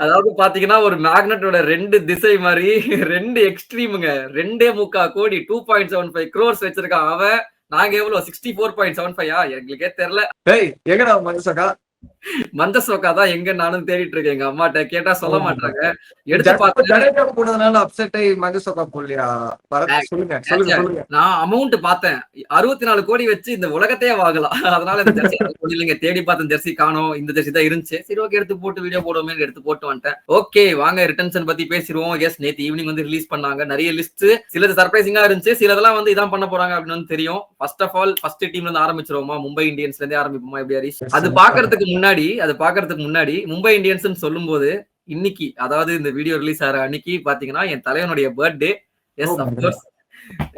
அதாவது பாத்தீங்கன்னா ஒரு மேக்னெட்டோட 2 திசை மாதிரி 2 எக்ஸ்ட்ரீமுங்க. 2.25 கோடி 2.75 crores வச்சிருக்கான் அவன். நாங்க எவ்வளவு 64.75 எங்களுக்கே தெரியல. டேய் எங்கடா மனுஷகா? மஞ்ச சோக்கா தான் எங்க நானும் தேடிட்டு இருக்கேன் எங்க அம்மாட்ட. கேட்டா சொல்ல மாட்டாங்க. எடுத்து ஜடேஜா பார்த்தேன். போனதுனால அப்செட் ஆகி மஞ்ச சோக்கா போடலையா? பரத் சொல்லுங்க சொல்லுங்க. நான் அமௌண்ட் பார்த்தேன். 64 கோடி வச்சு இந்த உலகத்தையே வாங்கலாம். அதனால இந்த ஜெர்சி இல்லைங்க, தேடி பார்த்த ஜெர்சி காணோம். இந்த ஜெர்சி தான் இருந்துச்சு. சரி ஓகே, எடுத்து போட்டு வீடியோ போடுவோமே எடுத்து போட்டு வந்துட்டேன். ஓகே வாங்க ரிட்டன்ஷன் பத்தி பேசிடுவோம். எஸ் நேத்து ஈவினிங் வந்து ரிலீஸ் பண்ணாங்க. நிறைய லிஸ்ட், சிலது சர்ப்ரைசிங்கா இருந்துச்சு, சிலதெல்லாம் வந்து இதான் பண்ண போறாங்க அப்படின்னு வந்து தெரியும். ஃபர்ஸ்ட் ஆஃப் ஆல் ஃபர்ஸ்ட் டீம்ல இருந்து ஆரம்பிச்சிருவோமா? மும்பை இந்தியன்ஸ்ல இருந்தே ஆரம்பிப்போமா? எப்படி ஹரிஷ்? அது பாக்குறதுக்கு முன்னாடி மும்பை இந்தியன்ஸ் சொல்லும் போது இன்னைக்கு, அதாவது இந்த வீடியோ ரிலீஸ் ஆகிற அன்னைக்கு பாத்தீங்கன்னா என் தலைவனுடைய பர்த்டே. எஸ் அப்கோர்ஸ்,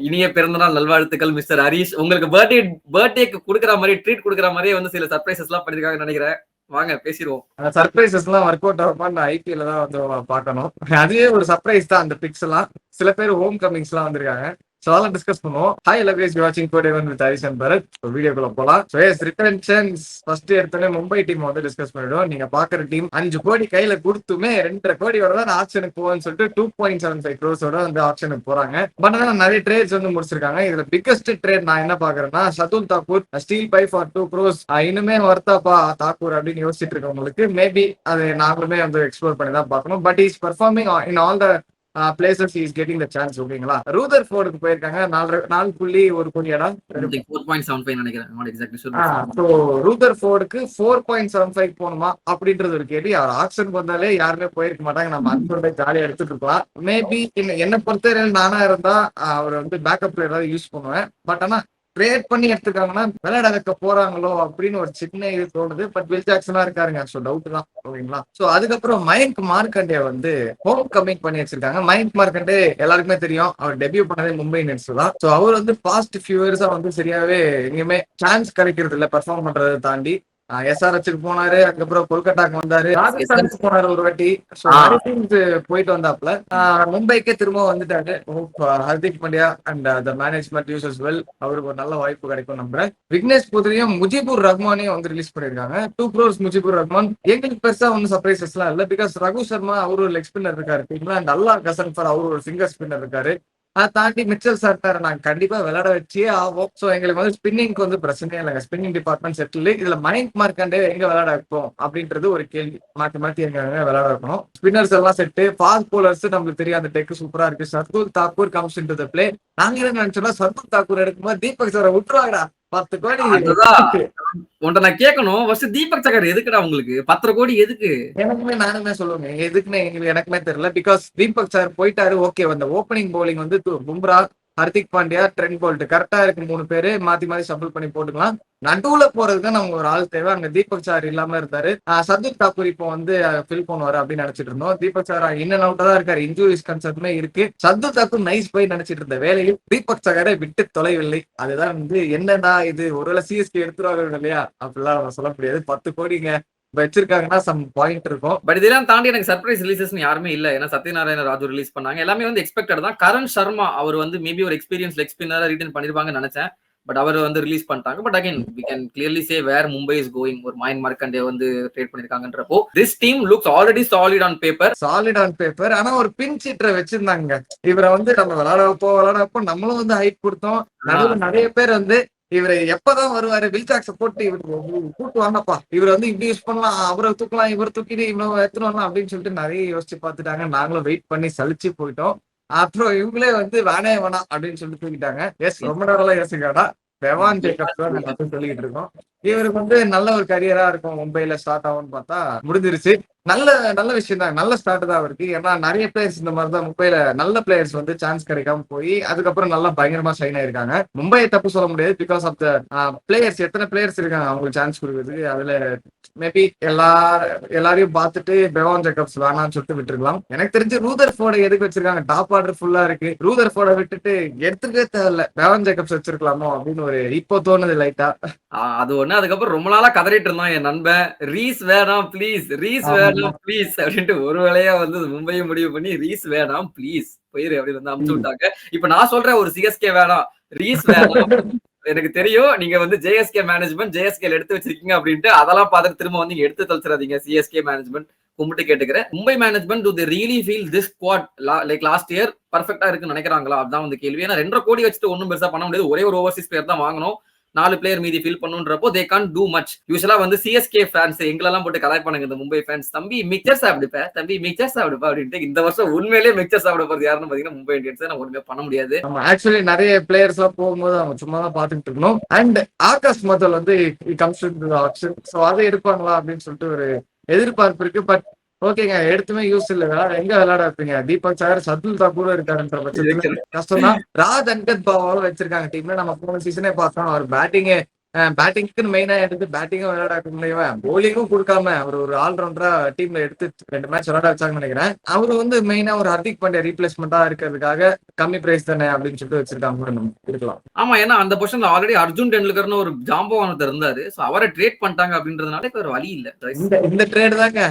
இனிய பிறந்தநாள் நல்வாழ்த்துக்கள் மிஸ்டர் ஹரிஷ். உங்களுக்கு பர்த்டேக்கு கொடுக்குற மாதிரி, ட்ரீட் கொடுக்குற மாதிரியே வந்து சில சர்ப்ரைசஸ் எல்லாம் பண்ணிருக்காங்கன்னு நினைக்கிறேன். வாங்க பேசிடுவோம். சர்ப்ரைசஸ் எல்லாம் ஒர்க் அவுட் ஆகுமா? ஐபிஎல் தான் வந்து பார்க்கணும். அதுவே ஒரு சர்ப்ரைஸ் தான். அந்த பிக்ஸ் எல்லாம் சில பேர் ஹோம் கமிங்ஸ் எல்லாம் வந்திருக்காங்க. So அதெல்லாம் டிஸ்கஸ் பண்ணுவோம். ஹாய் எல்லா guys, வாட்சிங் Code Even with Harish and Bharat. வீடியோக்குள்ள போலாம். So yes, ரிட்டன்ஷன்ஸ் ஃபர்ஸ்ட் எடுத்தோடனே மும்பை டீம் வந்து டிஸ்கஸ் பண்ணிடுவோம். நீங்க பாக்குற டீம் 5 கோடி கையில கொடுத்துமே 2.5 கோடியோட தான் ஆக்ஷனுக்கு போவான்னு சொல்லிட்டு 2.75 crores வந்து ஆக்ஷனுக்கு போறாங்க. பட் ஆனா நிறைய ட்ரேட்ஸ் வந்து முடிச்சிருக்காங்க. இதுல பிக்கஸ்ட் ட்ரேட் நான் என்ன பாக்குறேன்னா, Shardul Thakur steal by far 2 crores. இன்னுமே வர்த்தாப்பா தாக்கூர் அப்படின்னு யோசிச்சுட்டு இருக்கவங்களுக்கு மேபி அது நாங்களுமே வந்து எக்ஸ்ப்ளோர் பண்ணி தான் பார்க்கணும். But is performing in all the places is getting the chance. ஓகேங்களா? ரூதர் ஃபோர்டுக்கு போயிருக்காங்க. 4.1 கோடி இடம் 4.75 நினைக்கிறேன். ஸோ ரூதர் ஃபோர்டுக்கு 4.75 போகணுமா அப்படின்றது ஒரு கேள்வி. அவர் ஆக்ஷன் வந்தாலே யாருமே போயிருக்க மாட்டாங்க. நம்ம அன்போட ஜாலியா எடுத்துட்டு இருக்கலாம். மேபி என்னை பொறுத்தவரையில் நானா இருந்தா அவர் வந்து பேக்கப் பிளேயர் யூஸ் பண்ணுவேன். பட் ஆனா ட்ரேட் பண்ணி எடுத்துக்காங்கன்னா விளையாட வைக்க போறாங்களோ அப்படின்னு ஒரு சின்ன இது தோணுது. பட் வில் ஜாக்சனா இருக்காருங்க, ஸோ டவுட் தான். ஓகேங்களா? ஸோ அதுக்கப்புறம் மயங்க் மார்க்கண்டே வந்து ஹோம் கமிங் பண்ணி வச்சிருக்காங்க. மயங்க் மார்க்கண்டே எல்லாருக்குமே தெரியும், அவர் டெபியூ பண்ணதே மும்பை இந்தியன்ஸ் தான். ஸோ அவர் வந்து பாஸ்ட் ஃபியூ இயர்ஸா வந்து சரியாவே எங்கேயுமே சான்ஸ் கிடைக்கிறது இல்லை பெர்ஃபார்ம் பண்றதை தாண்டி. எஸ்ஆர்ஹெச்சுக்கு போனாரு, அதுக்கப்புறம் கொல்கட்டாக்கு வந்தாரு, ராஜஸ்தானுக்கு போனாரு ஒரு வாட்டி. போயிட்டு வந்தாப்ல மும்பைக்கே திரும்ப வந்துட்டாரு. Hardik Pandya and the management uses well. அவருக்கு ஒரு நல்ல வாய்ப்பு கிடைக்கும் நம்புறேன். விக்னேஷ் புதிரியும் முஜிபுர் ரஹ்மானையும் வந்து ரிலீஸ் பண்ணிருக்காங்க. 2 crores முஜிபுர் ரஹ்மான். எங்களுக்கு பெருசா ஒன்னும் சர்ப்ரைசஸ் எல்லாம் இல்ல. பிகாஸ் ரகு சர்மா அவரு ஒரு லெக் ஸ்பின்னர் இருக்காரு. அண்ட் அல்லா கசன்ஃபர் அவரு ஒரு சிங்கர் ஸ்பின்னர் இருக்காரு. அதை தாண்டி மிச்சல் சார்ட்டாரை நாங்க கண்டிப்பா விளையாட வச்சே ஆகும். சோ எங்களுக்கு வந்து ஸ்பின்னிங்க்கு வந்து பிரச்சனையே இல்லைங்க. Spinning department settle. இதுல மயங்க் மார்க்கண்டே எங்க விளையாட வைப்போம் அப்படின்றது ஒரு கேள்வி. மாத்தி எங்க விளையாட வைக்கணும். ஸ்பின்னர்ஸ் எல்லாம் செட்டு, ஃபாஸ்ட் போலர்ஸ் நம்மளுக்கு தெரியும். அந்த டெக் சூப்பரா இருக்கு. Shardul Thakur comes into the play. நாங்க என்ன நினைச்சோம்னா, ஷர்துல் தாக்கூர் எடுக்கும்போது தீபக் சாரை விட்டுருவாங்கடா, 10 கோடி. உன்ட்ட நான் கேட்கணும், ஃபர்ஸ்ட் தீபக் சகர் எதுக்குடா உங்களுக்கு 10 கோடி எதுக்கு? நானுமே சொல்லுவேன் எதுக்குன்னு எனக்குமே தெரியல. பிகாஸ் தீபக் சார் போயிட்டாரு. ஓகே, அந்த ஓப்பனிங் பவுலிங் வந்து பும்ரா, ஹர்திக் பாண்டியா, ட்ரெண்ட் போல்ட் கரெக்டா இருக்கு. 3 பேரு மாத்தி ஷஃபிள் பண்ணி போட்டுக்கலாம். நடுவுல போறதுக்கு நமக்கு ஒரு ஆள் தேவை. அங்க தீபக் சார் இல்லாம இருந்தாரு. சர்துல் தாக்கூர் இப்போ வந்து ஃபில் பண்ணுவாரு அப்படின்னு நினைச்சிட்டு இருந்தோம். தீபக் சார் இன் அண்ட் அவுட்டா தான் இருக்காரு. இன்ஜூரிஸ் கன்சர்ட்டுமே இருக்கு. சர்துல் தாக்கூர் நைஸ் போய் நினைச்சிட்டு இருந்த வேலையில் தீபக் சகரை விட்டு தொலைவில்லை. அதுதான் வந்து என்னன்னா, இது ஒருவேளை சிஎஸ்கே எடுத்துருவாங்க இல்லையா அப்படிலாம் நம்ம சொல்ல முடியாது. 10 கோடிங்க வச்சிருக்காங்கன்னா சம் பாயிண்ட் இருக்கும். பட் இதெல்லாம் தாண்டி எனக்கு சர்ப்ரைஸ் ரிலீசஸ் யாருமே இல்ல. ஏன்னா சத்யநாராயண ராஜு ரிலீஸ் பண்ணாங்க. எல்லாமே வந்து எக்ஸ்பெக்டட் தான். கரண் சர்மா அவர் வந்து மேபி ஒரு எக்ஸ்பீரியன்ஸ் லெக் ஸ்பின்னரா ரிட்டர்ன் பண்ணிருப்பாங்கன்னு நினைச்சேன். பட் அவர் வந்து ரிலீஸ் பண்ணிட்டாங்க. But again we can clearly say where Mumbai is going. ஒரு மயங்க் மார்க்கண்டே வந்து trade பண்ணிருக்காங்கன்றப்போ this team looks already solid on paper. ஆனா ஒரு பின் சீட்டரை வச்சிருந்தாங்க. இவரை வந்து நம்ம விளையாட வைப்போம் நம்மளும் வந்து ஹைப் கொடுத்தோம். நடுவில் நிறைய பேர் வந்து இவரை எப்பதான் வருவாரு, வில்சாக்ஸ போட்டு இவரு கூட்டு வாங்கப்பா, இவர் வந்து இப்படி யூஸ் பண்ணலாம், அவரை தூக்கலாம், இவர் தூக்கிட்டு இவ்வளவு எடுத்துட்டு வரலாம் அப்படின்னு சொல்லிட்டு நிறைய யோசிச்சு பார்த்துட்டாங்க. நாங்களும் வெயிட் பண்ணி சலிச்சு போயிட்டோம். அப்புறம் இவங்களே வந்து வேணாம் அப்படின்னு சொல்லிட்டு தூக்கிட்டாங்க. எஸ், ரொம்ப நேரம் யோசிக்காடா. பெவான் ஜேக்கப்ஸ் தான் நம்ம சொல்லிட்டு இருக்கோம். இவருக்கு வந்து நல்ல ஒரு கரியரா இருக்கும், மும்பைல ஸ்டார்ட் ஆகும்னு பார்த்தா முடிஞ்சிருச்சு. நல்ல விஷயம் தான், நல்ல ஸ்டார்ட் தான் இருக்கு. ஏன்னா நிறைய பிளேயர்ஸ் இந்த மாதிரி தான் மும்பைல நல்ல பிளேயர்ஸ் வந்து சான்ஸ் கிடைக்காம போய் அதுக்கப்புறம் நல்லா பயங்கரமா ஷைன் ஆயிருக்காங்க. மும்பையை தப்பு சொல்ல முடியாது. பிகாஸ் ஆஃப் த பிளேயர்ஸ், எத்தனை பிளேயர்ஸ் இருக்காங்க அவங்களுக்கு சான்ஸ் கொடுக்குறதுக்கு. அதுல மேபி எல்லாரையும் பார்த்துட்டு பெவான் ஜேக்கப்ஸ் வேணாம்னு சொல்லிட்டு விட்டுருக்கலாம். எனக்கு தெரிஞ்சு ரூதர் ஃபோர்டை எதுக்கு வச்சிருக்காங்க, டாப் ஆர்டர் ஃபுல்லா இருக்கு. ரூதர் ஃபோர்டை விட்டுட்டு எடுத்துக்கவே தேவையில்ல, பெவான் ஜேக்கப்ஸ் வச்சிருக்கலாமோ அப்படின்னு ஒரு இப்போ தோணுது லைட்டா. அது ஒண்ணு. அதுக்கப்புறம் ரொம்ப நாளா கதறிட்டு இருந்தான் என் நண்பன், ரீஸ் வேணாம் ப்ளீஸ், ரீஸ் வேணாம் ப்ளீஸ் அப்படின்ட்டு ஒரு வேளையா வந்து மும்பையை முடிவு பண்ணி ரீஸ் வேணாம் ப்ளீஸ் போயிரு அப்படின்னு வந்து அமுச்சு விட்டாங்க. இப்ப நான் சொல்றேன், ஒரு சிஎஸ்கே வேணாம், ரீஸ் வேணாம், எனக்கு தெரியும் நீங்க வந்து ஜேஎஸ்கே மேனேஜ்மெண்ட் ஜேஎஸ்கே எடுத்து வச்சிருக்கீங்க அப்படின்ட்டு அதெல்லாம் பார்த்துட்டு திரும்ப வந்து எடுத்து தள்ளிடாதீங்க. சிஎஸ்கே மேனேஜ்மெண்ட் கும்பிட்டு கேட்டுக்கிறேன். Mumbai management do they really feel this squad like last year பர்ஃபெக்ட்டா இருக்குன்னு நினைக்கிறாங்களா? அதான் வந்து கேள்வி. ஏன்னா 2.5 கோடி வச்சுட்டு ஒன்றும் பெருசா பண்ண முடியாது. ஒரே ஒரு ஓவர்சீஸ் பிளேயர் தான் வாங்கணும். 4 பிளேயர் மீதி ஃபில் பண்ணுன்றப்போ தே கான் டூ மச். யூசுவலா வந்து சிஎஸ்கே ஃபேன்ஸ் எங்களெல்லாம் போட்டு கலாய்ப்பானுங்க இந்த மும்பை ஃபேன்ஸ். தம்பி மிக்சர் சாப்பிடுப்ப, தம்பி மிக்சர் சாப்பிடுப்பா அப்படின்ட்டு. இந்த வருஷம் உண்மையிலேயே மிக்சர் சாப்பிட போறது யாருன்னு பாத்தீங்கன்னா மும்பை இந்தியன்ஸ். நம்ம ஒண்ணுமே பண்ண முடியாது. நம்ம ஆக்சுவலி நிறைய பிளேயர்ஸ் எல்லாம் போகும்போது அவங்க சும்மா தான் பாத்துட்டு இருக்கணும். அண்ட் ஆகாஷ் முதல் வந்து கம்ஸ் டு ஆப்ஷன், ஸோ அதை எடுப்பாங்களா அப்படின்னு சொல்லிட்டு ஒரு எதிர்பார்ப்பு இருக்கு. பட் ஓகேங்க, எடுத்துமே யூஸ் இல்ல, எங்க விளையாட வைப்பீங்க? தீபக் சாகர், சதுல் தாக்கூர் இருக்காருன்ற பட்சத்துல கஷ்டம் தான். ராஜ் அன்கத் பாவாவும் வச்சிருக்காங்க டீம்ல. நம்ம போன சீசனே பார்த்தோம், அவர் பேட்டிங்க்குன்னு மெயினா எடுத்து பேட்டிங்கும் விளையாட முடியும், போலிங்கும் கொடுக்காம அவர் ஒரு ஆல்ரவுண்டரா டீம்ல எடுத்து 2 மேட்ச் விளையாட வச்சாங்கன்னு நினைக்கிறேன். அவரு வந்து மெயினா ஒரு ஹர்திக் பாண்டியா ரீப்ளேஸ்மெண்டா இருக்கிறதுக்காக கம்மி பிரைஸ் தானே அப்படின்னு சொல்லிட்டு வச்சிருக்காங்க. இருக்கலாம். ஆமா, ஏன்னா அந்த பொசிஷன்ல ஆல்ரெடி அர்ஜுன் டெண்டுல்கர்னு ஒரு ஜாம்பவான் இருந்தாரு. சோ அவரை ட்ரேட் பண்ணிட்டாங்க அப்படின்றதுனால இப்ப ஒரு வழி இல்ல. இந்த ட்ரேட் தாங்க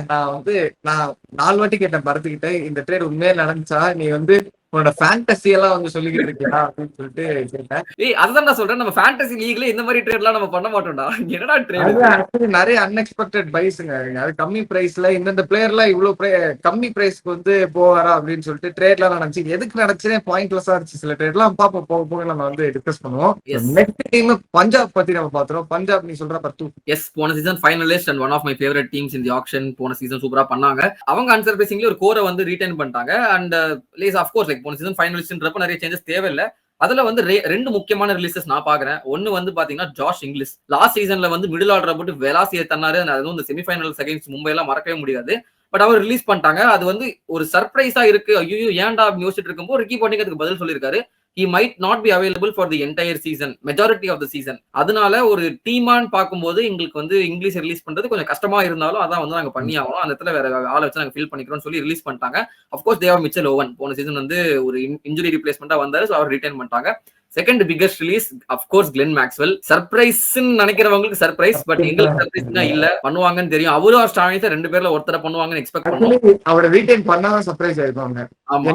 நான் 4 வாட்டி கேட்டேன் பரத்துக்கிட்ட, இந்த ட்ரேட் உண்மையே நடந்துச்சா, நீ வந்து உன்னோட ஃபேண்டசி எல்லாம் வந்து சொல்லிக்கிட்டு இருக்கியா அப்படின்னு சொல்லிட்டு கேட்டேன். அதுதான் நான் சொல்றேன், நம்ம ஃபேண்டசி லீக்ல இந்த மாதிரி ட்ரேட் எல்லாம் நம்ம பண்ண மாட்டோம்டா. என்னடா ட்ரேட்? நிறைய அன்எக்ஸ்பெக்டட் பைஸ்ங்க. அது கம்மி பிரைஸ்ல இந்த பிளேயர் எல்லாம் இவ்வளவு கம்மி பிரைஸ்க்கு வந்து போவாரா அப்படின்னு சொல்லிட்டு ட்ரேட் எல்லாம் நடந்துச்சு. எதுக்கு நடந்துச்சுன்னே பாயிண்ட்லெஸ்ஸா இருந்துச்சு. சில ட்ரேட் எல்லாம் பாப்போம், போக போக நம்ம வந்து டிஸ்கஸ் பண்ணுவோம். நெக்ஸ்ட் டீம் பஞ்சாப் பத்தி நம்ம பாத்துறோம். பஞ்சாப் நீ சொல்ற பத்து. எஸ், போன season finalist and one of my favourite teams in the auction. போன சீசன் சூப்பரா பண்ணாங்க. அவங்க அன்சர்ப்ரைசிங்லி ஒரு கோரை வந்து ரீடைன் பண்ணிட்டாங்க. அண்ட் லேஸ் ஆஃப் கோர்ஸ் போன சீசன் ஃபைனலிஸ்ட்ன்றப்ப நிறைய சேஞ்சஸ் தேவையில்லை. அதுல வந்து 2 முக்கியமான ரிலீசஸ் நான் பாக்குறேன். ஒன்னு வந்து பாத்தீங்கன்னா ஜாஷ் இங்கிலீஷ். லாஸ்ட் சீசன்ல வந்து மிடில் ஆர்டர் போட்டு வெலாசியை தன்னாரு. அதுவும் இந்த செமிஃபைனல்ஸ் அகைன்ஸ்ட் மும்பை எல்லாம் மறக்கவே முடியாது. பட் அவர் ரிலீஸ் பண்ணிட்டாங்க. அது வந்து ஒரு சர்ப்ரைஸா இருக்கு. ஐயோ ஏன்டா யோசிச்சுட்டு இருக்கும்போது ரிக்கி பாண்டிங் அதுக்கு பதில் சொல்லியிருக்காரு. he might not be available for the entire season, majority of the season. அதனால ஒரு டீமான்னு பார்க்கும்போது எங்களுக்கு வந்து இங்கிலீஷ் ரிலீஸ் பண்றது கொஞ்சம் கஷ்டமா இருந்தாலும் அதான் வந்து நாங்க பண்ணி ஆகணும், அந்த இடத்துல வேற ஆளை வச்சு நாங்க ஃபில் பண்ணிக்கிறோம் சொல்லி ரிலீஸ் பண்ணிட்டாங்க. அஃப்கோர்ஸ் தேவ் மிச்சல் ஓவன் போன சீசன் வந்து ஒரு இன்ஜுரி ரிப்ளேஸ்மெண்டா வந்தாரு. ஸோ அவர் ரிட்டைன் பண்ணிட்டாங்க. Second biggest release of course Glenn Maxwell. Surprise நினைக்கிறவங்களுக்கு சர்ப்ரைஸ், பட் எங்களுக்கு சர்ப்ரைஸ் இல்ல, பண்ணுவாங்கன்னு தெரியும். அவரும் ஸ்டானிஸ 2 பேர்ல ஒருத்தர பண்ணுவாங்கன்னு எக்ஸ்பெக்ட் பண்ணுவோம். அவரை ரீடைன் பண்ணாதான் சர்ப்ரைஸ் ஆயிருப்பாங்க. ஆமா,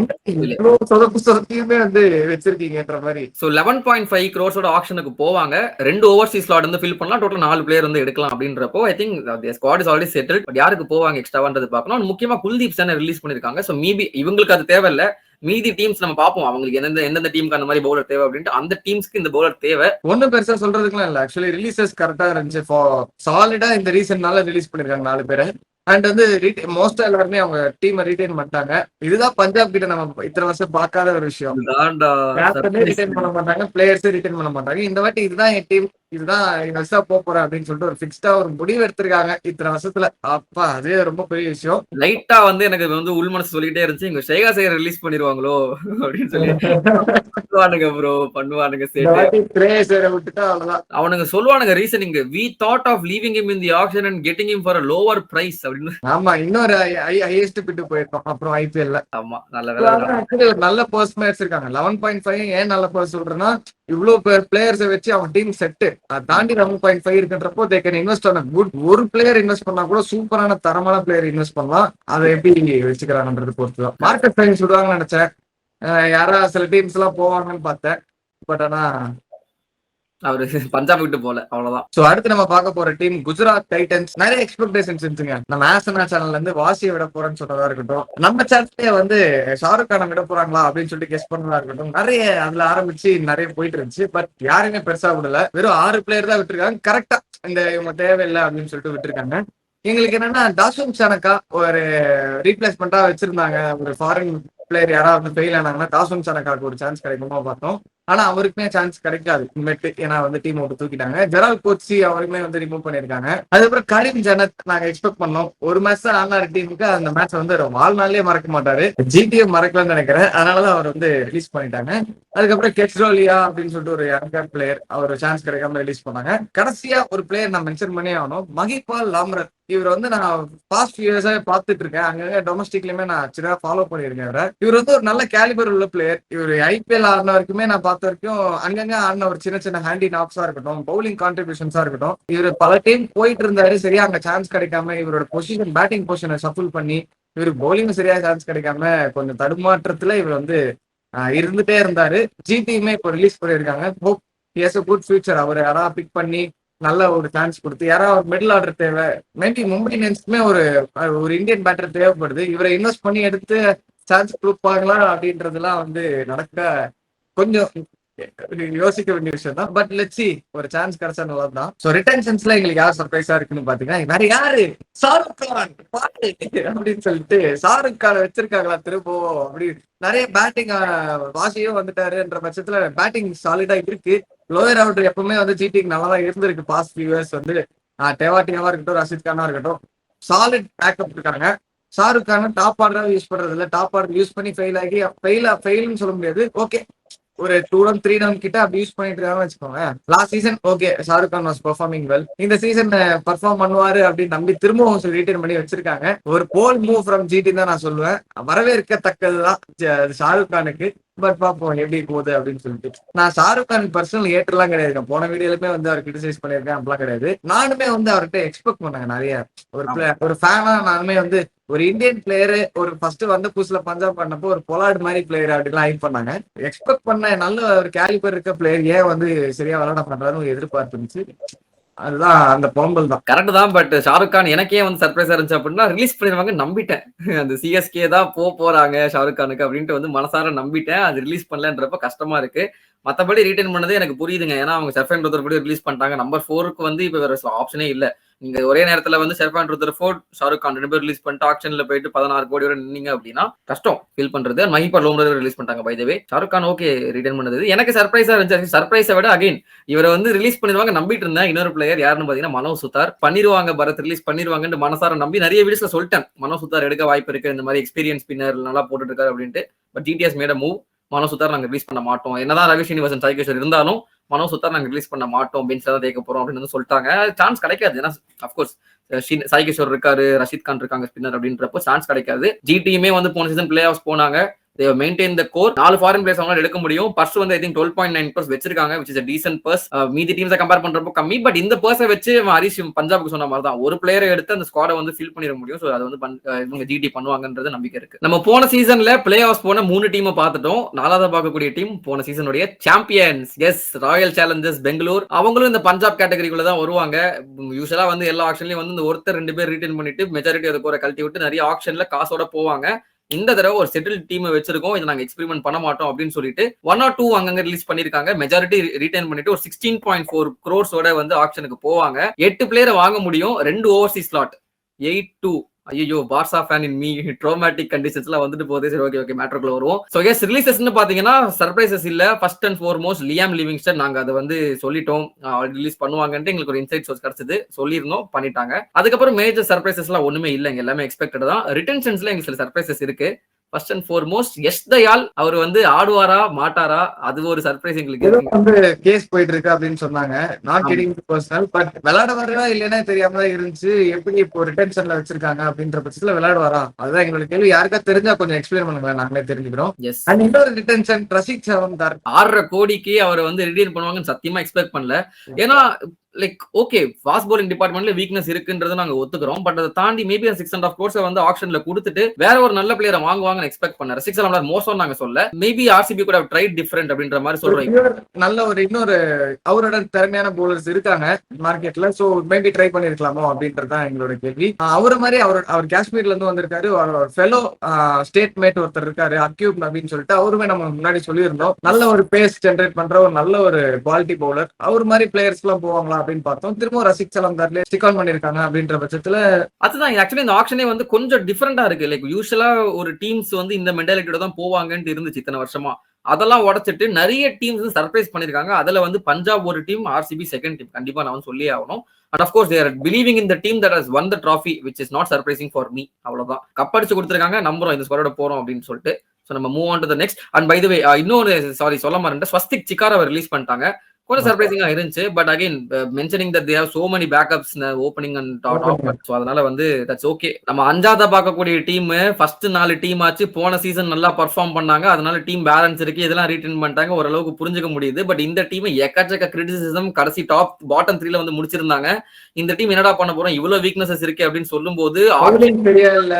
சொதப்புமே வந்து வச்சிருக்கீங்கன்ற மாதிரி. சோ 11.5 crores ஆக்ஷனுக்கு போவாங்க. 2 ஓவர்சீஸ் ஸ்லாட் வந்து ஃபில் பண்ணலாம். டோட்டல் 4 பிளேயர் வந்து எடுக்கலாம் அப்படின்றப்போ I think the squad is already settled. But யாருக்கு போவாங்க எக்ஸ்ட்ராவான்றது பார்க்கணும். முக்கியமா குல்தீப் சேனை ரிலீஸ் பண்ணிருக்காங்க. சோ மேபி இவங்களுக்கு அது தேவையில்ல. மீதி டீம்ஸ் நம்ம பார்ப்போம் அவங்களுக்கு எந்தெந்த டீமுக்கு அந்த மாதிரி பவுலர் தேவை அப்படின்ட்டு. அந்த டீம்ஸ்க்கு இந்த பவுலர் தேவை. ஒன்னும் பெருசா சொல்றதுக்குலாம் இல்ல. ஆக்சுவலி ரிலீசஸ் கரெக்டா இருந்துச்சு. சாலிடா இந்த ரீசன்னால ரிலீஸ் பண்ணிருக்காங்க 4 பேரை. அண்ட் வந்து மோஸ்டா எல்லாருமே அவங்க டீமை ரீடைன் பண்ணிட்டாங்க. இதுதான் பஞ்சாப் கிட்ட நம்ம இத்தனை வருஷம் பார்க்காத ஒரு விஷயம். ரிட்டைன் பண்ண மாட்டாங்க, பிளேயர்ஸே ரிட்டைன் பண்ண மாட்டாங்க. இந்த வாட்டி இதுதான் என் டீம், இதுதான் வருஷா போறேன் அப்படின்னு சொல்லிட்டு ஒரு பிக்ஸ்டா ஒரு முடிவு எடுத்திருக்காங்க இத்தனை வருஷத்துல. அப்பா அதுவே ரொம்ப பெரிய விஷயம். லைட்டா வந்து எனக்கு வந்து உள் மனசு சொல்லிட்டே இருந்துச்சு, இங்க ஷேகா சேகர் ரிலீஸ் பண்ணிடுவாங்களோ அப்படின்னு சொல்லி. பண்ணுவானுங்க ப்ரோ, பண்ணுவானுங்க. விட்டுட்டா அவ்வளவுதான். அவனுங்க சொல்லுவானுங்க reasoning, we thought of leaving him in the auction and getting him for a lower price அப்படின்னு. ஆமா, இன்னொரு ஹையஸ்ட் பிட் போயிருக்கோம் அப்புறம் ஐபிஎல்ல. ஆமா, நல்ல நல்ல பர்சன் வச்சிருக்காங்க. 11.5 ஏன் நல்ல பர்சன் சொல்றேன்னா, இவ்வளவு பிளேயர்ஸை வச்சு அவங்க டீம் செட்டு தாண்டி 11.5 இருக்குன்றப்போ they can invest on a good. ஒரு பிளேயர் இன்வெஸ்ட் பண்ணா கூட சூப்பரான தரமான பிளேயர் இன்வெஸ்ட் பண்ணலாம். அதை எப்படி வச்சுக்கிறாங்கன்றது பொறுத்துதான். மார்க்கெட் டைம் சொல்லுவாங்கன்னு நினைச்சேன். யாரா சில டீம்ஸ் எல்லாம் போவாங்கன்னு பார்த்தேன். பட் ஆனா அவரு பஞ்சாப் விட்டு போல, அவ்வளவுதான். சோ அடுத்து நம்ம பார்க்க போற டீம் குஜராத் டைட்டன்ஸ். நிறைய எக்ஸ்பெக்டேஷன்ஸ் இருந்துங்க. நம்ம ஆசனா சேனல்ல இருந்து வாசியை விட போறேன்னு சொன்னதா இருக்கட்டும், நம்ம சேனல்ல வந்து ஷாருக் கானை விட போறாங்களா அப்படின்னு சொல்லிட்டு கெஸ் பண்ணதா இருக்கட்டும், நிறைய அதுல ஆரம்பிச்சு நிறைய போயிட்டு இருந்துச்சு. பட் யாருமே பெருசா விடல. வெறும் 6 பிளேயர் தான் விட்டுருக்காங்க. கரெக்டா இந்த இவங்க தேவையில்லை அப்படின்னு சொல்லிட்டு விட்டுருக்காங்க. எங்களுக்கு என்னன்னா தாசும் சனக்கா ஒரு ரீப்ளேஸ்மெண்டா வச்சிருந்தாங்க. ஒரு ஃபாரின் பிளேயர் யாராவது ஃபெயில் ஆனாங்கன்னா தாசும் சனக்காக்கு ஒரு சான்ஸ் கிடைக்குமா பார்த்தோம். ஆனா அவருக்குமே சான்ஸ் கிடைக்காது இனிமேட்டு. ஏன்னா வந்து டீம் விட்டு தூக்கிட்டாங்க. ஜெரால் கோச்சி அவருமே வந்து ரிமூவ் பண்ணிருக்காங்க. அதுக்கப்புறம் கரீம் ஜனத் நாங்க எக்ஸ்பெக்ட் பண்ணோம். ஒரு மேட்ச் தான் ஆனாரு டீமுக்கு. அந்த மேட்ச் வந்து வாழ்நாளே மறக்க மாட்டாரு. ஜிடிஎம் மறக்கலன்னு நினைக்கிறேன். அதனாலதான் அவர் வந்து ரிலீஸ் பண்ணிட்டாங்க. அதுக்கப்புறம் கெட்ரோலியா அப்படின்னு சொல்லிட்டு ஒரு யங்கர் பிளேயர், அவர் சான்ஸ் கிடைக்காம ரிலீஸ் பண்ணாங்க. கடைசியா ஒரு பிளேயர் நான் மென்ஷன் பண்ணி ஆகணும், மஹிபால் லாம்ரத். இவர் வந்து நான் பாஸ்ட் ஃபியூ இயர்ஸாவே பார்த்துட்டு இருக்கேன். அங்கங்க டொமஸ்டிக்லயுமே நான் சின்னதா ஃபாலோ பண்ணிருக்கேன். இவர் வந்து ஒரு நல்ல கேலிபர் உள்ள பிளேயர். இவர் ஐபிஎல் ஆடின வரைக்குமே நான் பார்த்த வரைக்கும் அங்கங்க ஆடின ஒரு சின்ன சின்ன ஹேண்டி நாப்ஸா இருக்கட்டும், பவுலிங் கான்ட்ரிபியூஷன்ஸா இருக்கட்டும், இவர் பல டீம் போயிட்டு இருந்தாரு. சரியா அங்க சான்ஸ் கிடைக்காம இவரோட பொசிஷன், பேட்டிங் பொசிஷனை ஷஃபிள் பண்ணி இவருக்கு பவுலிங் சரியா சான்ஸ் கிடைக்காம கொஞ்சம் தடுமாற்றத்துல இவர் வந்து இருந்துட்டே இருந்தாரு. ஜிடியுமே இப்போ ரிலீஸ் பண்ணியிருக்காங்க. Has a good future. அவர் யாராவது பிக் பண்ணி நல்ல ஒரு சான்ஸ் கொடுத்து யாராவது ஒரு மிடில் ஆர்டர் தேவை. மேபி மும்பை இந்தியன்ஸ்க்குமே ஒரு இந்தியன் பேட்டர் தேவைப்படுது. இவரை இன்வெஸ்ட் பண்ணி எடுத்து சான்ஸ் கொடுப்பாங்களா அப்படின்றதுலாம் நடக்க கொஞ்சம் யோசிக்க வேண்டிய விஷயம் தான். பட் லெட்ஸ் சி, ஒரு சான்ஸ் கிடைச்சா நல்லா தான். சோ ரிட்டன்ஷன்ஸ்ல எங்களுக்கு யார் சர்ப்ரைஸா இருக்குன்னு பாத்தீங்கன்னா வேற யாரு, ஷாருக் கான் பாரு அப்படின்னு சொல்லிட்டு ஷாருக் கான் வச்சிருக்காங்களா திரும்ப. அப்படி நிறைய பேட்டிங் வாசியும் வந்துட்டாருன்ற பட்சத்துல பேட்டிங் சாலிடா இருக்கு. லோயர் ஆர்டர் எப்பவுமே ஜிடிக்கு நல்லா தான் இருந்திருக்கு. பாஸ்ட் ஃபியூ இயர்ஸ் டெவாட்டியாவா இருக்கட்டும், ரஷித் கானா இருக்கட்டும், சாலிட் பேக்கப் இருக்காங்க. ஷாருக் கான் டாப் ஆர்டரா யூஸ் பண்றது இல்ல. டாப் ஆர்டர் யூஸ் பண்ணி ஃபெயில் ஆகி ஃபெயில்னு சொல்ல முடியாது. ஓகே, ஒரு 2 ரன் 3 ரன் கிட்ட அப்படி யூஸ் பண்ணிட்டு இருக்காங்கன்னு வச்சுக்கோங்க. Last season okay, Shahrukh Khan was performing well. இந்த சீசன் பெர்ஃபார்ம் பண்ணுவாரு அப்படின்னு நம்பி திரும்பவும் ரீட்டைன் பண்ணி வச்சிருக்காங்க. ஒரு போல் மூவ் ஃப்ரம் ஜிடி தான் நான் சொல்லுவேன். வரவேற்கத்தக்கதுதான் ஷாருக் கானுக்கு. பட் பாப்போம் எப்படி போகுது அப்படின்னு சொல்லிட்டு. நான் ஷாருக் கான் பர்சனல் ஏற்றலாம் கிடையாது. போன வீடியோலுமே அவர் கிரிட்டிசைஸ் பண்ணியிருக்கேன், அப்படிலாம் கிடையாது. நானுமே அவர்கிட்ட எக்ஸ்பெக்ட் பண்ணேங்க நிறைய. ஒரு ஃபேனா நானுமே ஒரு இந்தியன் பிளேயரு ஒரு ஃபர்ஸ்ட் புதுசுல பஞ்சாப் பண்ணப்போ ஒரு பொலார்டு மாதிரி பிளேயர் அப்படிலாம் ஹைப் பண்ணாங்க. எக்ஸ்பெக்ட் பண்ண நல்ல ஒரு கேலிபர் இருக்க பிளேயர் ஏன் சரியா விளையாட பண்றாருன்னு எதிர்பார்ப்பு இருந்துச்சு. அதுதான் அந்த பொம்பல் தான். கரெக்ட் தான். பட் ஷாருக் கான் எனக்கே சர்ப்ரைஸா இருந்துச்சு அப்படின்னா ரிலீஸ் பண்ணிடுவாங்க நம்பிட்டேன். அந்த சிஎஸ்கே தான் போறாங்க ஷாருக் கானுக்கு அப்படின்ட்டு மனசார நம்பிட்டேன். அது ரிலீஸ் பண்ணலன்றப்ப கஷ்டமா இருக்கு. மத்தபடி ரீட்டைன் பண்ணது எனக்கு புரியுதுங்க. ஏன்னா அவங்க ஷெர்ஃபான் ருதர்ஃபோர்ட் ரிலீஸ் பண்ணிட்டாங்க. நம்பர் 4க்கு இப்ப வேற ஆப்ஷனே இல்ல. நீங்க ஒரே நேரத்துல ஷெர்ஃபான் ருதர்ஃபோர்ட், ஷாருக் கான் 2 பேர் ரிலீஸ் பண்ணிட்டு ஆக்ஷன்ல போயிட்டு 16 கோடியோட நின்னீங்க அப்படின்னா கஷ்டம் ஃபீல் பண்றது. மஹிபர் லோம்ரர் ரிலீஸ் பண்ணிட்டாங்க by the way. Shahrukh Khan okay retain பண்ணது எனக்கு சர்ப்ரைஸா இருந்துச்சு. சர்ப்ரைஸை விட அகைன் இவரை ரிலீஸ் பண்ணிடுவாங்க நம்பிட்டு இருந்தேன். இன்னொரு பிளேயர் யாருன்னு பாத்தீங்கன்னா மனோ சுதார். பண்ணிடுவாங்க பரத், ரிலீஸ் பண்ணிடுவாங்கன்னு மனசார நம்பி நிறைய வீடியோஸ்ல சொல்லிட்டேன். மனோ சுதார் எடுக்க வாய்ப்பு இருக்கு, இந்த மாதிரி எக்ஸ்பீரியன்ஸ் பின்னர் நல்லா போட்டுட்டு இருக்காரு அப்படின்ட்டு. But GT's made move. Manav Suthar நாங்க ரிலீஸ் பண்ண மாட்டோம். என்னதான் ரவி ஸ்ரீனிவாசன் சாய்கேஸ்வர் இருந்தாலும் மனோ சுதார் நாங்க ரிலீஸ் பண்ண மாட்டோம், பெஞ்ச்ல தான் தேக்க போறோம் அப்படின்னு சொல்லிட்டாங்க. சான்ஸ் கிடைக்காது. ஏன்னா அப்கோர்ஸ் சாய்கேஸ்வர் இருக்காரு, ரஷித் கான் இருக்காங்க ஸ்பின்னர் அப்படின்றப்போ சான்ஸ் கிடைக்காது. ஜிடியுமே போன சீசன் பிளே ஆஃப் போனாங்க. they have maintained the core. 4 foreign players அவங்களால எடுக்க முடியும். பர்ஸ் ஐ திங்க் 12.9 வச்சிருக்காங்க, which is a decent purse. மீதி டீம்ஸை கம்பேர் பண்றப்போ கம்மி. பட் இந்த பர்ஸை வச்சு ஹரிஷ் பஞ்சாபுக்கு சொன்ன மாதிரி தான் ஒரு பிளேயரை எடுத்து அந்த ஸ்குவாடை ஃபில் பண்ணிட முடியும். ஸோ அது இவங்க ஜிடி பண்ணுவாங்கன்றது நம்பிக்கை இருக்கு. நம்ம போன சீசன்ல பிளே ஆஃப் போன 3 டீமை பார்த்துட்டோம். 4வது பார்க்கக்கூடிய டீம் போன சீசனுடைய champions is Royal Challengers Bangalore. அவங்களும் இந்த பஞ்சாப் கேட்டகரிக்குள்ள தான் வருவாங்க. யூஸ்வலா எல்லா ஆக்ஷன்லயும் இந்த ஒருத்தர் 2 பேர் ரீட்டைன் பண்ணிட்டு மெஜாரிட்டி அதை கோரை கழட்டி விட்டு நிறைய ஆக்ஷன்ல காசோட போவாங்க. இந்த தடவை ஒரு செட்டில் டீம் வச்சிருக்கோம், இதை நாங்க எக்ஸ்பெரிமெண்ட் பண்ண மாட்டோம் அப்படின்னு சொல்லிட்டு 1 or 2 அங்கங்க ரிலீஸ் பண்ணிருக்காங்க. மெஜாரிட்டி ரிட்டைன் பண்ணிட்டு ஒரு 16.4 crores ஆக்ஷனுக்கு போவாங்க. 8 பிளேயரை வாங்க முடியும். 2 ஓவர்சீஸ் ஸ்லாட் 8-2. ஐயோ Barca fan in me traumatic கண்டிஷன்ஸ்லாம் போகுது. சரி ஓகே மேட்ருக்குள்ள வருவோம். ஸோ எஸ் ரிலீசஸ்ன்னு பாத்தீங்கன்னா சர்ப்ரைசஸ் இல்ல. First and foremost Liam Livingstone. நாங்க அதை சொல்லிட்டோம் ரிலீஸ் பண்ணுவாங்கன்ட்டு எங்களுக்கு ஒரு இன்சைட் சோர்ஸ் கிடைச்சது, சொல்லியிருந்தோம், பண்ணிட்டாங்க. அதுக்கப்புறம் மேஜர் சர்ப்ரைசஸ் எல்லாம் ஒண்ணுமே இல்லைங்க, எல்லாமே எக்ஸ்பெக்டட் தான். ரிட்டன்ஷன்ஸ்ல எங்களுக்கு சில சர்ப்ரைசஸ் இருக்கு. First and foremost Yash Dayal அவர் ஆடுவாரா மாட்டாரா, அது ஒரு சர்ப்ரைஸ் எங்களுக்கு கேஸ் போயிட்டு இருக்கு அப்படின்னு சொன்னாங்க. நாட் கிடிங் பர்சனல், பட் விளையாட வரா இல்லைன்னா தெரியாம தான் இருந்துச்சு. எப்படி இப்போ ரிட்டன்ஷன்ல வச்சிருக்காங்க அப்படின்ற பட்சத்துல விளையாட வரா, அதுதான் எங்களுக்கு கேள்வி. யாருக்கா தெரிஞ்சா கொஞ்சம் எக்ஸ்பிளைன் பண்ணுங்க, நாங்களே தெரிஞ்சுக்கிறோம். அண்ட் இன்னொரு ரிட்டன்ஷன் ரஷித் சாவந்தார் 6.5 கோடிக்கு அவர் ரிட்டைன் பண்ணுவாங்கன்னு சத்தியமா எக்ஸ்பெக்ட் பண்ணல. ஏன்னா லைக் ஓகே ஃபாஸ்ட் bowling டிபார்ட்மெண்ட்ல வீக்னஸ் இருக்குன்றது நாங்க ஒத்துக்கிறோம். பட் அதை தாண்டி மேபி 6.5 crores ஆக்ஷன்ல கொடுத்துட்டு வேற ஒரு நல்ல பிளேயரை வாங்குவாங்கன்னு எக்ஸ்பெக்ட் பண்ணாரு. 6 மோசம் நாங்க சொல்ல, மேபி ஆர்சிபி கூட ட்ரை டிஃபரெண்ட் அப்படின்ற மாதிரி சொல்றோம். நல்ல இன்னொரு அவரோட திறமையான பவுலர்ஸ் இருக்காங்க மார்க்கெட்ல, சோ மேபி ட்ரை பண்ணிருக்கலாமோ அப்படின்றதான் எங்களோட கேள்வி. அவரு மாதிரி அவர் காஷ்மீர்ல இருந்து வந்திருக்காரு. அவர் ஃபெலோ ஸ்டேட் மேட் ஒருத்தர் இருக்காரு அக்யூப் அப்படின்னு சொல்லிட்டு, அவருமே நம்ம முன்னாடி சொல்லியிருந்தோம். நல்ல ஒரு பேஸ் ஜென்ரேட் பண்ற ஒரு நல்ல ஒரு குவாலிட்டி பவுலர். அவர் மாதிரி பிளேயர்ஸ் எல்லாம் போவாங்களா அப்படின்னு பார்த்தோம். திரும்ப ரஷித் சலம்தார்ல ஸ்டிக் ஆன் பண்ணிருக்காங்க அப்படின்ற பட்சத்துல அதுதான் ஆக்சுவலி இந்த ஆக்ஷனே கொஞ்சம் டிஃபரெண்டா இருக்கு. லைக் யூசுவலா ஒரு டீம்ஸ் இந்த மென்டாலிட்டியோட தான் போவாங்கன்னு இருந்துச்சு இத்தனை வருஷமா. அதெல்லாம் உடைச்சிட்டு நிறைய டீம்ஸ் சர்ப்ரைஸ் பண்ணிருக்காங்க. அதுல பஞ்சாப் ஒரு டீம், ஆர்சிபி செகண்ட் டீம். கண்டிப்பா நான் சொல்லி ஆகணும். And half course they are believing in the team that has won the trophy, which is not surprising for me. அவ்வளவுதான், கப்படிச்சு கொடுத்துருக்காங்க, நம்புறோம் இந்த ஸ்குவாடோட போறோம் அப்படின்னு சொல்லிட்டு. ஸோ நம்ம move on to the next. And by the way இன்னொரு சொல்ல மாட்டேன், ஸ்வஸ்திக் சிக்காரை ரிலீஸ் பண்ணிட்டாங்க. கொஞ்சம் சர்ப்ரைசிங்கா இருந்துச்சு. But again mentioning that they have so many backups opening and top. So அதனால தட்ஸ் ஓகே. நம்ம 5ஆவதா பார்க்கக்கூடிய டீம் ஃபர்ஸ்ட் 4 டீம் ஆச்சு. போன சீசன் நல்லா பர்ஃபார்ம் பண்ணாங்க, அதனால டீம் பேலன்ஸ் இருக்கு, இதெல்லாம் ரீட்டைன் பண்ணிட்டாங்க, ஓரளவுக்கு புரிஞ்சுக்க முடியுது. பட் இந்த டீம் எக்கச்சக்க கிரிட்டிசிசம், கடைசி பாட்டம் 3ல முடிச்சிருந்தாங்க. இந்த டீம் என்னடா பண்ண போறோம், இவ்வளவு வீக்னஸஸ் இருக்கு அப்படின்னு சொல்லும் போது சரியா இல்ல,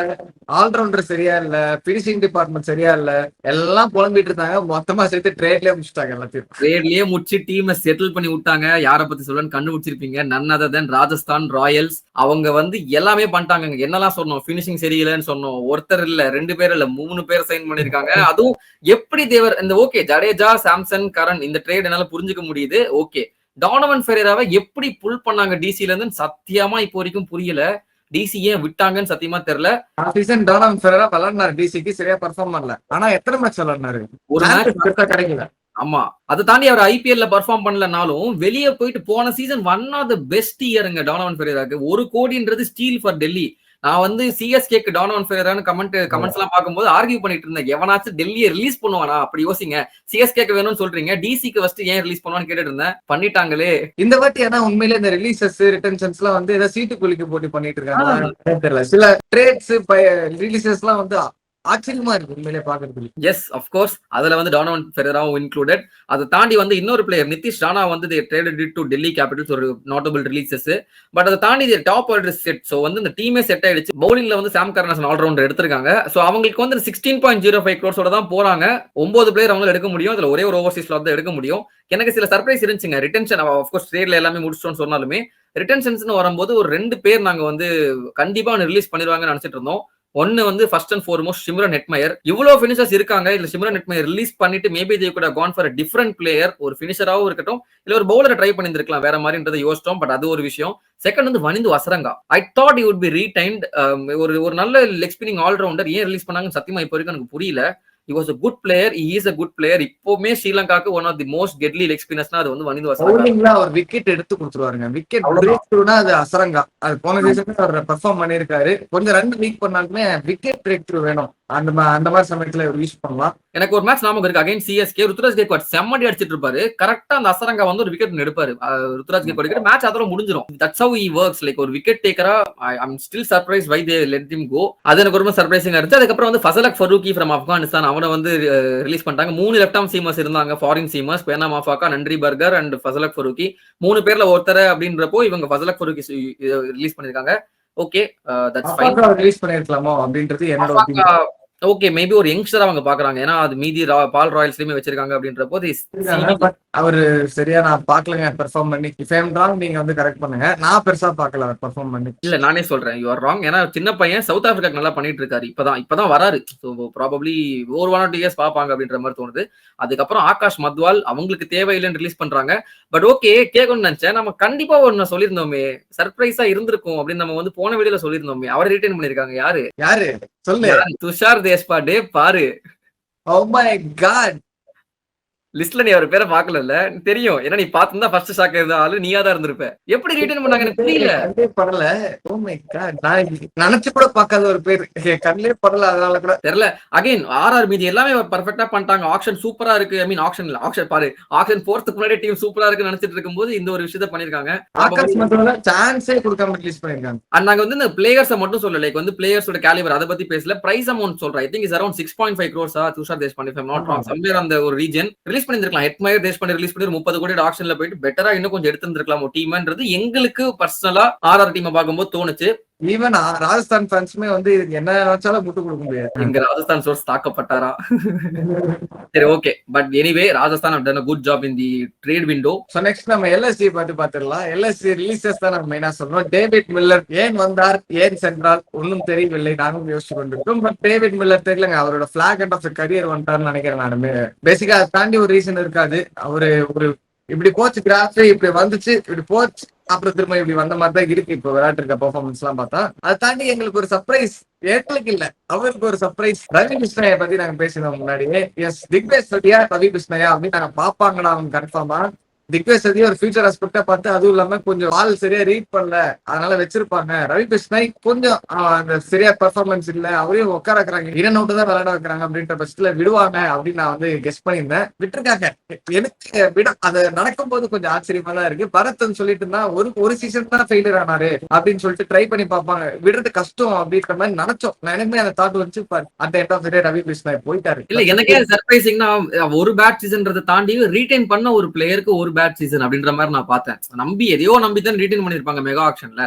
ஆல்ரவுண்டர் சரியா இல்ல, பினிஷிங் டிபார்ட்மெண்ட் சரியா இல்ல, எல்லாம் புலம்பிட்டு இருந்தாங்க. மொத்தமா சேர்த்து ட்ரேட்லயே முடிச்சிட்டாங்க. எல்லாத்தையும் ட்ரேட்லயே முடிச்சு டீம் டீமை செட்டில் பண்ணி விட்டாங்க. யாரை பத்தி சொல்லணும்னு கண்டுபிடிச்சிருப்பீங்க. நன் அதர் தென் ராஜஸ்தான் ராயல்ஸ். அவங்க வந்து எல்லாமே பண்ணிட்டாங்க. என்னெல்லாம் சொன்னோம், பினிஷிங் சரியில்லைன்னு சொன்னோம். ஒருத்தர் இல்ல, 2 பேர் இல்ல, 3 பேர் சைன் பண்ணிருக்காங்க. அதுவும் எப்படி தேவர் இந்த ஓகே ஜடேஜா, சாம்சன், கரண் இந்த ட்ரேட் என்னால புரிஞ்சுக்க முடியுது. ஓகே, டானவன் ஃபெரேராவை எப்படி புல் பண்ணாங்க டிசில இருந்து சத்தியமா இப்போ வரைக்கும் புரியல. டிசி ஏன் விட்டாங்கன்னு சத்தியமா தெரியல. சீசன் டானவன் ஃபெரேரா விளையாடினாரு டிசிக்கு, சரியா பெர்ஃபார்ம் பண்ணல. ஆனா எத்தனை மேட்ச் விளையாடினாரு? ஒரு மேட்ச் கிடைக்கல. ஆமா, அதை தாண்டி அவர் ஐபிஎல்ல பெர்ஃபார்ம் பண்ணலனாலும் வெளியே போயிட்டு போன season one of the best இயருங்க டானவன் ஃபெரேராக்கு. 1 கோடின்றது ஸ்டீல் ஃபார் டெல்லி. நான் வந்து சிஎஸ்கேக்கு டானவன் ஃபெரேரான்னு கமெண்ட்ஸ் எல்லாம் பார்க்கும்போது ஆர்கியூ பண்ணிட்டு இருந்தேன். எவனாச்சும் டெல்லியை ரிலீஸ் பண்ணுவானா? அப்படி யோசிங்க. சிஎஸ்கேக்கு வேணும்னு சொல்றீங்க, டிசிக்கு ஃபர்ஸ்ட் ஏன் ரிலீஸ் பண்ணுவான்னு கேட்டுட்டு இருந்தேன். பண்ணிட்டாங்களே இந்த வாட்டி. ஆனா உண்மையிலே இந்த ரிலீசஸ் ரிட்டன்ஷன்ஸ் எல்லாம் வந்து ஏதோ சீட்டு குலுக்கி போட்டி பண்ணிட்டு இருக்காங்க தெரியல. சில ட்ரேட்ஸ் ரிலீசஸ் எல்லாம் வந்து ஆச்சரியமா இருக்கு உண்மையிலே பாக்குறது. எஸ் அஃப்கோர்ஸ், அதுல வந்து டானவன் ஃபெரேராவும் இன்க்ளூடட். அதை தாண்டி வந்து இன்னொரு பிளேயர் நிதிஷ் ராணா வந்து ட்ரேடட் டு டெல்லி கேபிட்டல்ஸ், ஒரு நோட்டபிள் ரிலீசஸ். பட் அதை தாண்டி டாப் ஆர்டர் செட். ஸோ வந்து இந்த டீமே செட் ஆயிடுச்சு. பவுலிங்ல வந்து சாம் கர்ன் ஆல்ரவுண்டர் எடுத்திருக்காங்க. ஸோ அவங்களுக்கு வந்து 16.05 crores தான் போறாங்க. 9 பிளேயர் அவங்க எடுக்க முடியும். அதுல ஒரே ஒரு ஓவர்சீஸ் ஸ்லாட் தான் எடுக்க முடியும். எனக்கு சில சர்ப்ரைஸ் இருந்துச்சுங்க. ரிட்டன்ஷன் ஆஃப்கோர்ஸ் ட்ரேட்ல எல்லாமே முடிச்சிட்டோம்னு சொன்னாலுமே ரிட்டன்ஷன்ஸ்னு வரும்போது ஒரு 2 பேர் நாங்க வந்து கண்டிப்பா ரிலீஸ் பண்ணிடுவாங்கன்னு நினைச்சிட்டு இருந்தோம். ஒன்னு வந்து first and foremost Shimron Hetmyer. இவ்வளவு ஃபினிஷர்ஸ் இருக்காங்க, இல்ல சிம்ரன் ஹெட்மயர் ரிலீஸ் பண்ணிட்டு maybe they could have gone for a different player. ஒரு ஃபினிஷராவும் இருக்கட்டும், இல்ல ஒரு பவுலரை ட்ரை பண்ணியிருக்கலாம் வேற மாதிரின்றதை யோசிச்சோம். பட் அது ஒரு விஷயம். செகண்ட் வந்து Wanindu Azarenka. I thought he would be retained. ஒரு நல்ல லெக் ஸ்பின்னிங் ஆல்ரவுண்டர் ஏன் ரிலீஸ் பண்ணாங்கன்னு சத்தியமா இப்போ வரைக்கும் எனக்கு புரியல. He was a good player. He is a good player. இப்போமே ஸ்ரீலங்காக்கு one of the most deadly leg spinners அது வந்து வனிந்து அசரங்கா. பவுலிங்ல அவர் விக்கெட் எடுத்து கொடுத்துருவாருங்க. விக்கெட் பிரேக் த்ரூனா அது அசரங்கா. அது போன சீசன்ல அவர் பெர்ஃபார்ம் பண்ணிருக்காரு. கொஞ்சம் ரன் லீக் பண்ணாலுமே விக்கெட் பிரேக் த்ரூ வேணும். அந்த மாதிரி சமயத்துல யூஸ் பண்ணலாம். எனக்கு ஒரு மேட்ச் நாம இருக்கு அகைன் சிஎஸ்கே. ருத்ராஜ் கேக்வாட் செம்மடி அடிச்சிட்டு இருப்பாரு. கரெக்டா அந்த அசரங்கா வந்து ஒரு விக்கெட் எடுப்பாரு. ருத்ராஜ் கேக்வாட் மேட்ச் அதோட முடிஞ்சிடும். That's how he works. Like ஒரு விக்கெட் டேக்கரா I am still surprise why they let him go. அது எனக்கு ரொம்ப சர்ப்ரைசிங்கா இருந்துச்சு. அதுக்கப்புறம் வந்து ஃபசலக் ஃபரூக்கி ஃப்ரம் ஆப்கானிஸ்தான் அவனை வந்து ரிலீஸ் பண்ணிட்டாங்க. 3 லெஃப்ட் ஆர்ம் சீமர்ஸ் இருந்தாங்க, ஃபாரின் சீமர்ஸ். பேனா மாஃபாக்கா, நன்றி பர்கர் அண்ட் ஃபசலக் ஃபரூக்கி. 3 பேர்ல ஒருத்தர் அப்படின்றப்போ இவங்க ஃபசலக் ஃபரூக்கி ரிலீஸ் பண்ணிருக்காங்க. Okay, that's fine. ரிலீஸ் பண்ணிருக்கலாமோ அப்படின்றது என்னோட ஒப்பீனியன். ஓகே, மேபி ஒரு யங்ஸ்டர் அவங்க பாக்குறாங்க. ஏன்னா அது மீதி பால் ராயல்ஸ்லயுமே வச்சிருக்காங்க அப்படின்றப்போ அவரு சரியா நான் பாக்கலங்க பெர்ஃபார்ம் பண்ணி. இஃப் ஐ அம் ராங் நீங்க வந்து கரெக்ட் பண்ணுங்க. நான் பெருசா பாக்கல அவர் பெர்ஃபார்ம் பண்ணி. இல்ல நானே சொல்றேன் யூ ஆர் ராங். ஏன்னா சின்ன பையன் சவுத் ஆப்பிரிக்காக்கு நல்லா பண்ணிட்டு இருக்காரு. இப்பதான் வராரு. ஸோ ப்ராபப்ளி ஒரு 1 or 2 years பாப்பாங்க அப்படின்ற மாதிரி தோணுது. அதுக்கப்புறம் ஆகாஷ் மத்வால் அவங்களுக்கு தேவையில்லைன்னு ரிலீஸ் பண்றாங்க. பட் ஓகே, கேட்கணும்னு நினைச்சேன். நம்ம கண்டிப்பா ஒன்னு சொல்லியிருந்தோமே, சர்ப்ரைஸா இருந்திருக்கும் அப்படின்னு நம்ம வந்து போன வீடியோல சொல்லியிருந்தோமே. அவரை ரிட்டைன் பண்ணிருக்காங்க. யாரு சொல்லு. துஷார் தேஷ்பாண்டே. பாரு, ஓ மை காட், லிஸ்ட்ல நீ அவர் பேரை பாக்கல தெரியும். ஏன்னா நீ பாத்துதான் ஃபர்ஸ்ட் ஷாக் இருந்த ஆளு நீயா தான் இருந்திருப்ப. எப்படி ரிட்டைன் பண்ணாங்க எனக்கு புரியல. படல. ஓ மை காட், நான் நினைச்சு கூட பார்க்காத ஒரு பேர் கண்ணிலே படல. அதனால கூட தெரியல. அகைன் ஆர்ஆர் மீதி எல்லாமே பர்ஃபெக்ட்டா பண்ணிட்டாங்க. ஆக்ஷன் சூப்பரா இருக்கு. ஐ மீன் ஆக்ஷன் பாரு, ஆக்ஷன் போறதுக்கு முன்னாடி டீம் சூப்பரா இருக்குன்னு நினைச்சிட்டு இருக்கும்போது இந்த ஒரு விஷயத்த பண்ணிருக்காங்க. ஆகாஷ் மத்வால சான்ஸே கொடுக்காம ரிலீஸ் பண்ணிருக்காங்க. அண்ட் நாங்க வந்து இந்த பிளேயர்ஸை மட்டும் சொல்லல. லைக் வந்து பிளேயர்ஸோட கேலிபர் அதை பத்தி பேசல. பிரைஸ் அமௌண்ட் சொல்றேன். I think is around 6.5 crores. Tushar Deshpande if I am not wrong somewhere அந்த ஒரு ரீஜன் ரிலீஸ் பண்ணிருக்கலாம். ஹெட்மயர் தேஷ்பாண்டே ரிலீஸ் பண்ணி 30 கோடி ஆக்ஷன்ல போயிட்டு பெட்டரா இன்னும் கொஞ்சம் எடுத்திருந்திருக்கலாம் டீம்ன்றது எங்களுக்கு பர்சனலா ஆர்ஆர் டீமை பார்க்கும்போது தோணுச்சு. ஈவன் ராஜஸ்தான் ஃபேன்ஸ்மே வந்து என்ன நினைச்சாலும் முட்டு கொடுக்க முடியாது. எங்க ராஜஸ்தான் சோர்ஸ் தாக்கப்பட்டாரா? சரி, okay. But anyway Rajasthan have done a good job in the trade window. So next நம்ம எல்எஸ்சி பத்தி பாத்துடலாம். எல்எஸ்சி ரிலீசஸ் தான் நம்ம மெயினா சொல்றோம். டேவிட் மில்லர் ஏன் வந்தார், ஏன் சென்றார் ஒன்னும் தெரியவில்லை. நானும் யோசிச்சு கொண்டிருக்கோம். பட் டேவிட் மில்லர் தெரியலங்க. அவரோட back end of the career வந்துட்டாருன்னு நினைக்கிறேன். நானுமே பேசிக்கா அதை தாண்டி ஒரு ரீசன் இருக்காது. அவரு ஒரு இப்படி போச்சு, கிராஃப் இப்படி வந்துச்சு, இப்படி போச்சு, அப்புறம் திரும்ப இப்படி வந்த மாதிரி தான் இருக்கு. இப்போ விளையாட்டு இருக்க பெர்ஃபார்மன்ஸ் எல்லாம் பார்த்தா அதை தாண்டி எங்களுக்கு ஒரு சர்ப்ரைஸ் ஏட்லுக்கு இல்ல, அவருக்கு ஒரு சர்ப்ரைஸ். ரவி கிருஷ்ணயா பத்தி நாங்க பேசினோம் முன்னாடியே. எஸ், திக்வேஷ் சதியா ரவி கிருஷ்ணயா அப்படின்னு நாங்க பாப்பாங்கடா அவங்க கன்ஃபார்மா. திக்வேஷ் சதியா ஒரு ஃபியூச்சர் ஆஸ்பெக்டா பார்த்து, அதுவும் இல்லாம கொஞ்சம் பால் சரியா ரீட் பண்ணல, அதனால வச்சிருப்பாங்க. ரவி கிருஷ்ணை கொஞ்சம் அந்த சரியா பெர்ஃபார்மன்ஸ் இல்ல, அவரையும் உட்கார வைக்கிறாங்க, இடன் அவுட் தான் விளையாட வைக்கிறாங்க அப்படின்ற பட்சத்துல விடுவாங்க அப்படின்னு நான் வந்து கெஸ் பண்ணியிருந்தேன். விட்டுருக்காங்க. எனக்கு விட அது நடக்கும் போது கொஞ்சம் ஆச்சரியமா தான் இருக்கு. பரத்ன்னு சொல்லிட்டு இருந்தா ஒரு சீசன் தான் ஃபெயிலியர் ஆனாரு அப்படின்னு சொல்லிட்டு ட்ரை பண்ணி பார்ப்பாங்க, விடுறது கஷ்டம் அப்படின்ற மாதிரி நினைச்சோம். எனக்குமே அந்த தாட் வச்சு அந்த எண்ட் ஆஃப் தி டே ரவி கிருஷ்ணா போயிட்டாரு. இல்ல எனக்கே சர்ப்ரைசிங்னா ஒரு பேட் சீசன்றதை தாண்டி ரீடைன் பண்ண ஒரு பிளேயருக்கு ஒரு பேட் சீசன் அப்படின்ற மாதிரி நான் பார்த்தேன். எதையோ நம்பி தான் ரீடைன் பண்ணிருப்பாங்க மெகா ஆக்ஷன்ல.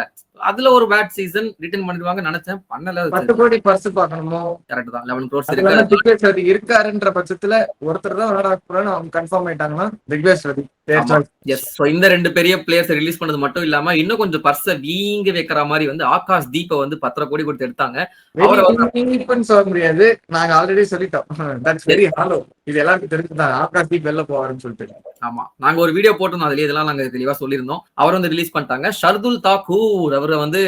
அதுல ஒரு பேட் சீசன் ரிட்டர்ன் பண்ணிடுவாங்க நினைச்சேன், பண்ணல. 10 கோடி பர்ஸ் பாக்கணுமோ? கரெக்ட் தான், 11 crores அதுல இருக்கு. திக்வேஷ் ரதி இருக்காருன்ற பட்சத்துல ஒருத்தர் தான் விளையாட போறான்னு அவங்க கன்ஃபார்ம் ஆயிட்டாங்கன்னா திக்வேஷ் ரதி. எஸ், சோ இந்த 2 பெரிய பிளேயர்ஸ் ரிலீஸ் பண்ணது மட்டும் இல்லாம இன்னும் கொஞ்சம் பர்ஸ வீங்க வைக்கிற மாதிரி வந்து ஆகாஷ் தீப்பை வந்து 10 கோடி கொடுத்து எடுத்தாங்க. சொல்ல முடியாது, நாங்க ஆல்ரெடி சொல்லிட்டோம். That's very hollow. இது எல்லாருக்கும் தெரிஞ்சுதான் ஆகாஷ் தீப் வெளில போவாருன்னு சொல்லிட்டு. ஆமா, நாங்க ஒரு வீடியோ போட்டிருந்தோம், அதுல இதெல்லாம் நாங்க தெளிவா சொல்லியிருந்தோம். அவர் வந்து ரிலீஸ் பண்ணிட்டாங்க. ஷர்துல் தாக்கூர் அவரை வந்து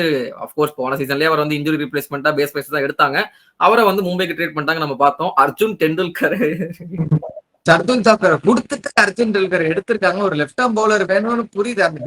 அப்கோர்ஸ் போன சீசன்லயே அவர் வந்து இன்ஜுரி ரீப்ளேஸ்மெண்டா பேஸ் பிரைஸ் தான் எடுத்தாங்க. அவரை வந்து மும்பைக்கு ட்ரேட் பண்ணிட்டாங்க. நம்ம பார்த்தோம் அர்ஜுன் டெண்டுல்கர் ஷர்துல் தாக்கூர் கொடுத்துட்டு அர்ஜுன் டெண்டுல்கர் எடுத்திருக்காங்க. ஒரு லெஃப்ட் ஆர்ம் பவுலர் வேணும்னு புரியுது, அந்த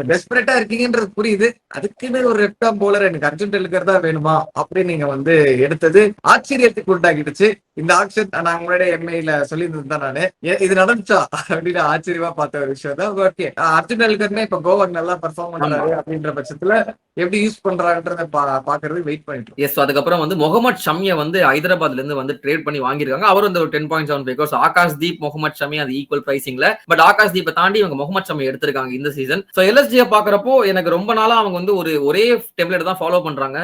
டெஸ்பரேட்டா இருக்கீங்கன்றது புரியுது. அதுக்குன்னு ஒரு லெஃப்ட் ஆர்ம் பவுலர் எனக்கு அர்ஜுன் டெண்டுல்கர் தான் வேணுமா அப்படின்னு நீங்க வந்து எடுத்தது ஆச்சரியத்துக்கு உண்டாக்கிடுச்சு. இந்த ஆக்ஷன் நான் உங்களுடைய எம்ஐல சொல்லியிருந்தது தான் நானு. இது நடந்துச்சா அப்படின்னு ஆச்சரியமா பார்த்த ஒரு விஷயம் தான். ஓகே, அர்ஜுன் டெண்டுல்கர்னே இப்ப கோவாக்கு நல்லா பெர்ஃபார்ம் பண்றாரு அப்படின்ற பட்சத்துல எப்படி யூஸ் பண்றாங்கன்றத பாக்குறது வெயிட் பண்ணிட்டு. எஸ், அதுக்கப்புறம் வந்து முகமது ஷமியை வந்து ஹைதராபாத்ல இருந்து வந்து ட்ரேட் பண்ணி வாங்கியிருக்காங்க. அவர் வந்து ஒரு 10.75 crores. ஆகாஷ் தீப் முகமது ஷமி அது ஈக்குவல் பிரைசிங்ல. பட் ஆகாஷ் தீப்பை தாண்டி இவங்க முகமது ஷமி எடுத்திருக்காங்க இந்த சீசன். சோ எல்எஸ்ஜியை பாக்குறப்போ எனக்கு ரொம்ப நாளா அவங்க வந்து ஒரே டெம்ப்ளேட் தான் ஃபாலோ பண்றாங்க.